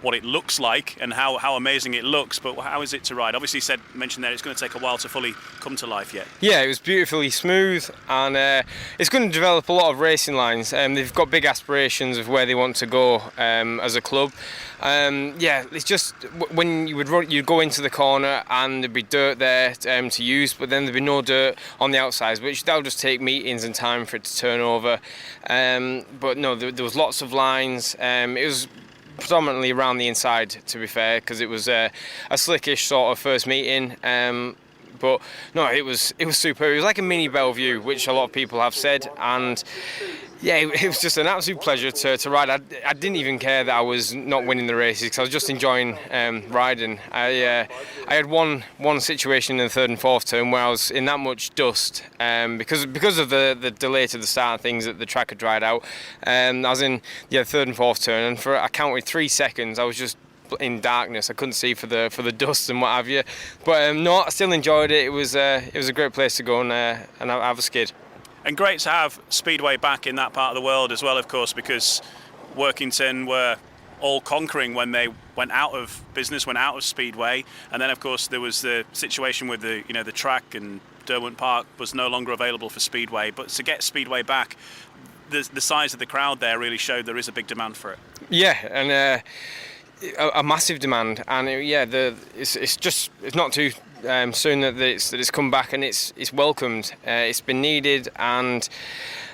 what it looks like and how amazing it looks, but how is it to ride? Obviously mentioned there it's going to take a while to fully come to life yet. Yeah, it was beautifully smooth, and it's going to develop a lot of racing lines. They've got big aspirations of where they want to go as a club. It's just when you'd go into the corner and there'd be dirt there to use, but then there'd be no dirt on the outsides, which that'll just take meetings and time for it to turn over. But no, there was lots of lines. It was predominantly around the inside, to be fair, because it was a slickish sort of first meeting. But no, it was super. It was like a mini Bellevue, which a lot of people have said, and yeah, it was just an absolute pleasure to ride. I didn't even care that I was not winning the races, because I was just enjoying riding. I had one situation in the third and fourth turn where I was in that much dust because of the delay to the start of things, that the track had dried out. I was in third and fourth turn, and I counted 3 seconds. I was just in darkness. I couldn't see for the dust and what have you. But no, I still enjoyed it. It was a great place to go and have a skid. And great to have Speedway back in that part of the world as well, of course, because Workington were all conquering when they went out of business, went out of Speedway, and then of course there was the situation with the track, and Derwent Park was no longer available for Speedway. But to get Speedway back, the size of the crowd there really showed there is a big demand for it. Yeah, and a massive demand, and it's not too soon that it's come back, and it's welcomed. It's been needed, and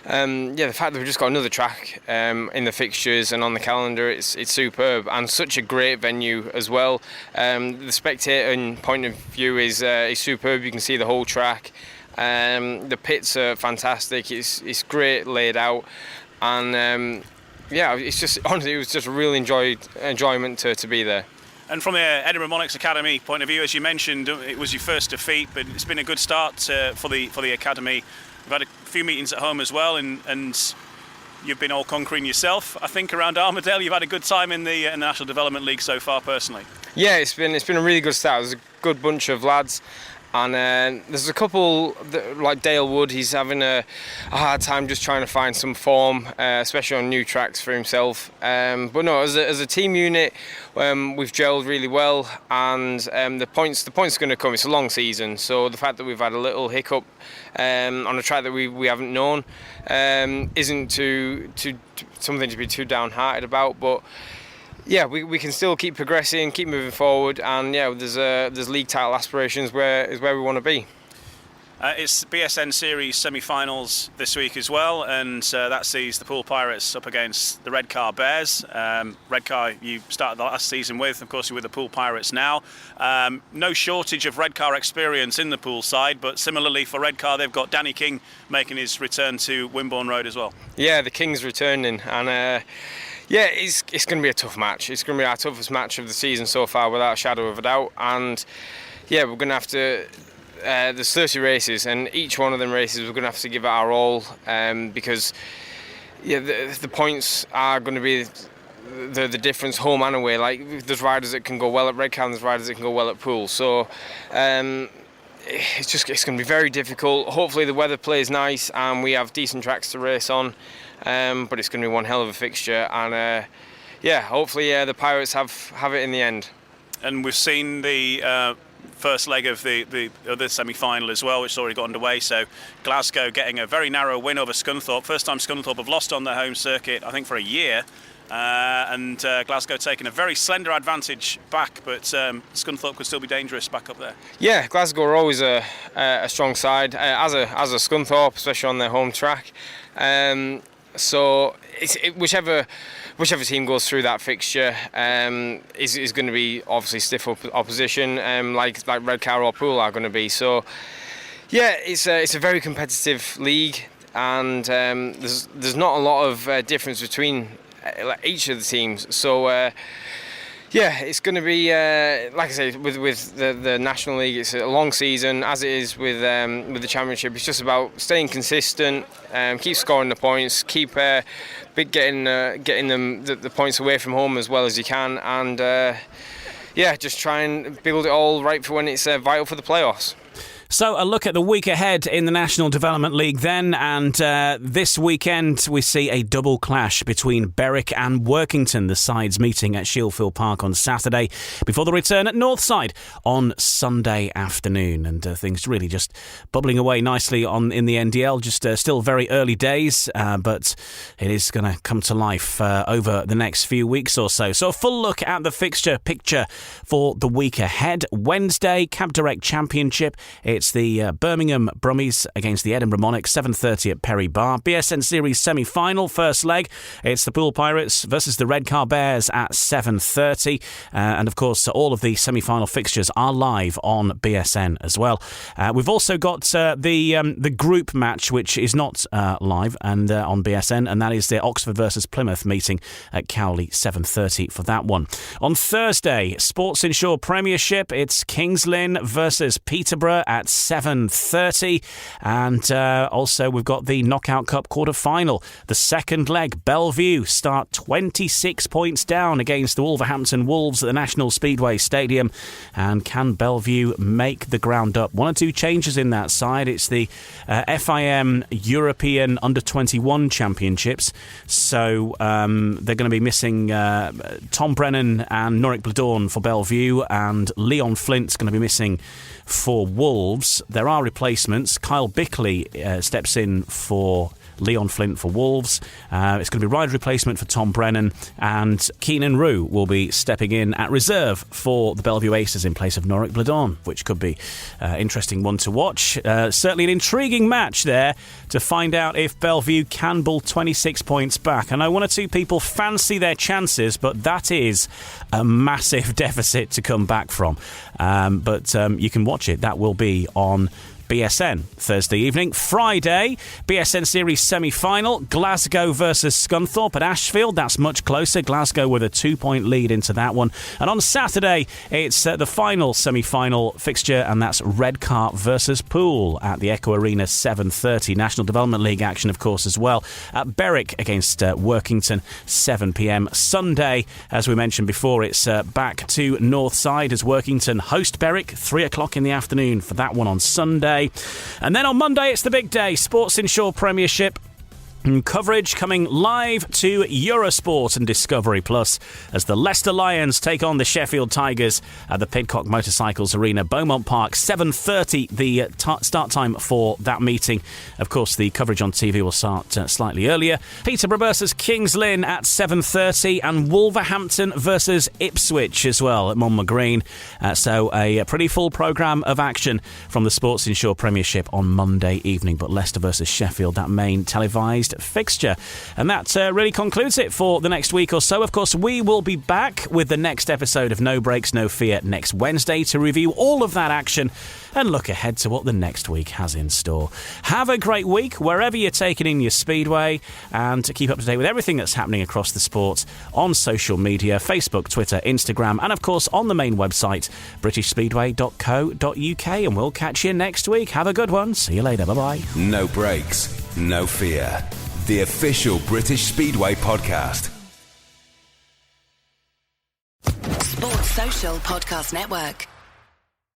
the fact that we've just got another track in the fixtures and on the calendar, it's superb, and such a great venue as well. The spectator point of view is superb. You can see the whole track. The pits are fantastic. It's great laid out, and it's just honestly, it was just a real enjoyment to be there. And from the Edinburgh Monarchs Academy point of view, as you mentioned, it was your first defeat, but it's been a good start for the academy. We've had a few meetings at home as well, and you've been all conquering yourself. I think around Armadale, you've had a good time in the National Development League so far, personally. Yeah, it's been a really good start. It was a good bunch of lads, And there's a couple, like Dale Wood, he's having a hard time just trying to find some form, especially on new tracks for himself. But no, as a team unit, we've gelled really well, and the points are going to come. It's a long season, so the fact that we've had a little hiccup on a track that we haven't known isn't too something to be too downhearted about. But yeah, we can still keep progressing, keep moving forward, and yeah, there's league title aspirations where we want to be. It's BSN Series semi-finals this week as well, and that sees the Poole Pirates up against the Redcar Bears. Redcar you started the last season with, of course you're with the Poole Pirates now. No shortage of Redcar experience in the Poole side, but similarly for Redcar they've got Danny King making his return to Wimborne Road as well. Yeah, the King's returning, and yeah, it's going to be a tough match. It's going to be our toughest match of the season so far, without a shadow of a doubt. And yeah, we're going to have to. There's 30 races, and each one of them races we're going to have to give it our all, because yeah, the points are going to be the difference home and away. Like, there's riders that can go well at Redcar, and there's riders that can go well at Poole. So it's going to be very difficult. Hopefully the weather plays nice and we have decent tracks to race on. But it's going to be one hell of a fixture, and yeah, hopefully the Pirates have it in the end. And we've seen the first leg of the other semi-final as well, which has already got underway. So Glasgow getting a very narrow win over Scunthorpe. First time Scunthorpe have lost on their home circuit, I think, for a year. And Glasgow taking a very slender advantage back, but Scunthorpe could still be dangerous back up there. Yeah, Glasgow are always a strong side, as a Scunthorpe, especially on their home track. So whichever team goes through that fixture is going to be obviously stiff opposition, like Redcar or Poole are going to be. So yeah, it's a very competitive league, and there's not a lot of difference between each of the teams. So yeah, it's going to be like I say, with the National League, it's a long season, as it is with the Championship. It's just about staying consistent, keep scoring the points, keep getting them the points away from home as well as you can, and yeah, just try and build it all right for when it's vital for the playoffs. So a look at the week ahead in the National Development League then, and this weekend we see a double clash between Berwick and Workington, the sides meeting at Shieldfield Park on Saturday before the return at Northside on Sunday afternoon, and things really just bubbling away nicely in the NDL, just still very early days, but it is going to come to life over the next few weeks or so. So a full look at the fixture picture for the week ahead. Wednesday, Cab Direct Championship. It's the Birmingham Brummies against the Edinburgh Monarchs, 7:30 at Perry Bar. BSN Series semi-final, first leg. It's the Poole Pirates versus the Redcar Bears at 7:30. And of course, all of the semi-final fixtures are live on BSN as well. We've also got the group match, which is not live and on BSN, and that is the Oxford versus Plymouth meeting at Cowley, 7:30 for that one. On Thursday, Sports Insure Premiership. It's Kings Lynn versus Peterborough at 7:30, and also we've got the Knockout Cup quarter-final. The second leg, Bellevue start 26 points down against the Wolverhampton Wolves at the National Speedway Stadium, and can Bellevue make the ground up? One or two changes in that side. It's the FIM European Under-21 Championships, so they're going to be missing Tom Brennan and Norwick Bladorn for Bellevue, and Leon Flint's going to be missing for Wolves. There are replacements. Kyle Bickley steps in for Leon Flint for Wolves. It's going to be rider replacement for Tom Brennan, and Keenan Rue will be stepping in at reserve for the Bellevue Aces in place of Norwick Bladorn, which could be an interesting one to watch. Certainly an intriguing match there to find out if Bellevue can bull 26 points back. I know one or two people fancy their chances, but that is a massive deficit to come back from. But you can watch it. That will be on BSN Thursday evening. Friday, BSN Series semi-final, Glasgow versus Scunthorpe at Ashfield. That's much closer. Glasgow with a 2-point lead into that one. And on Saturday, it's the final semi-final fixture, and that's Redcar versus Poole at the Echo Arena, 7:30. National Development League action, of course, as well. At Berwick against Workington, 7 p.m. Sunday, as we mentioned before, it's back to Northside as Workington host Berwick, 3 o'clock in the afternoon for that one on Sunday. And then on Monday, it's the big day, Sports Insure Premiership. Coverage coming live to Eurosport and Discovery Plus as the Leicester Lions take on the Sheffield Tigers at the Pidcock Motorcycles Arena, Beaumont Park. 7:30 the start time for that meeting. Of course, the coverage on TV will start slightly earlier. Peterborough versus Kings Lynn at 7:30 and Wolverhampton versus Ipswich as well at Monmore Green. So a pretty full programme of action from the Sports Insure Premiership on Monday evening. But Leicester versus Sheffield, that main televised fixture. And that really concludes it for the next week or so. Of course, we will be back with the next episode of No Breaks, No Fear next Wednesday to review all of that action and look ahead to what the next week has in store. Have a great week wherever you're taking in your speedway, and to keep up to date with everything that's happening across the sport on social media, Facebook, Twitter, Instagram, and of course on the main website, britishspeedway.co.uk. And we'll catch you next week. Have a good one. See you later. Bye-bye. No Breaks, No Fear. The official British Speedway podcast. Sports Social Podcast Network.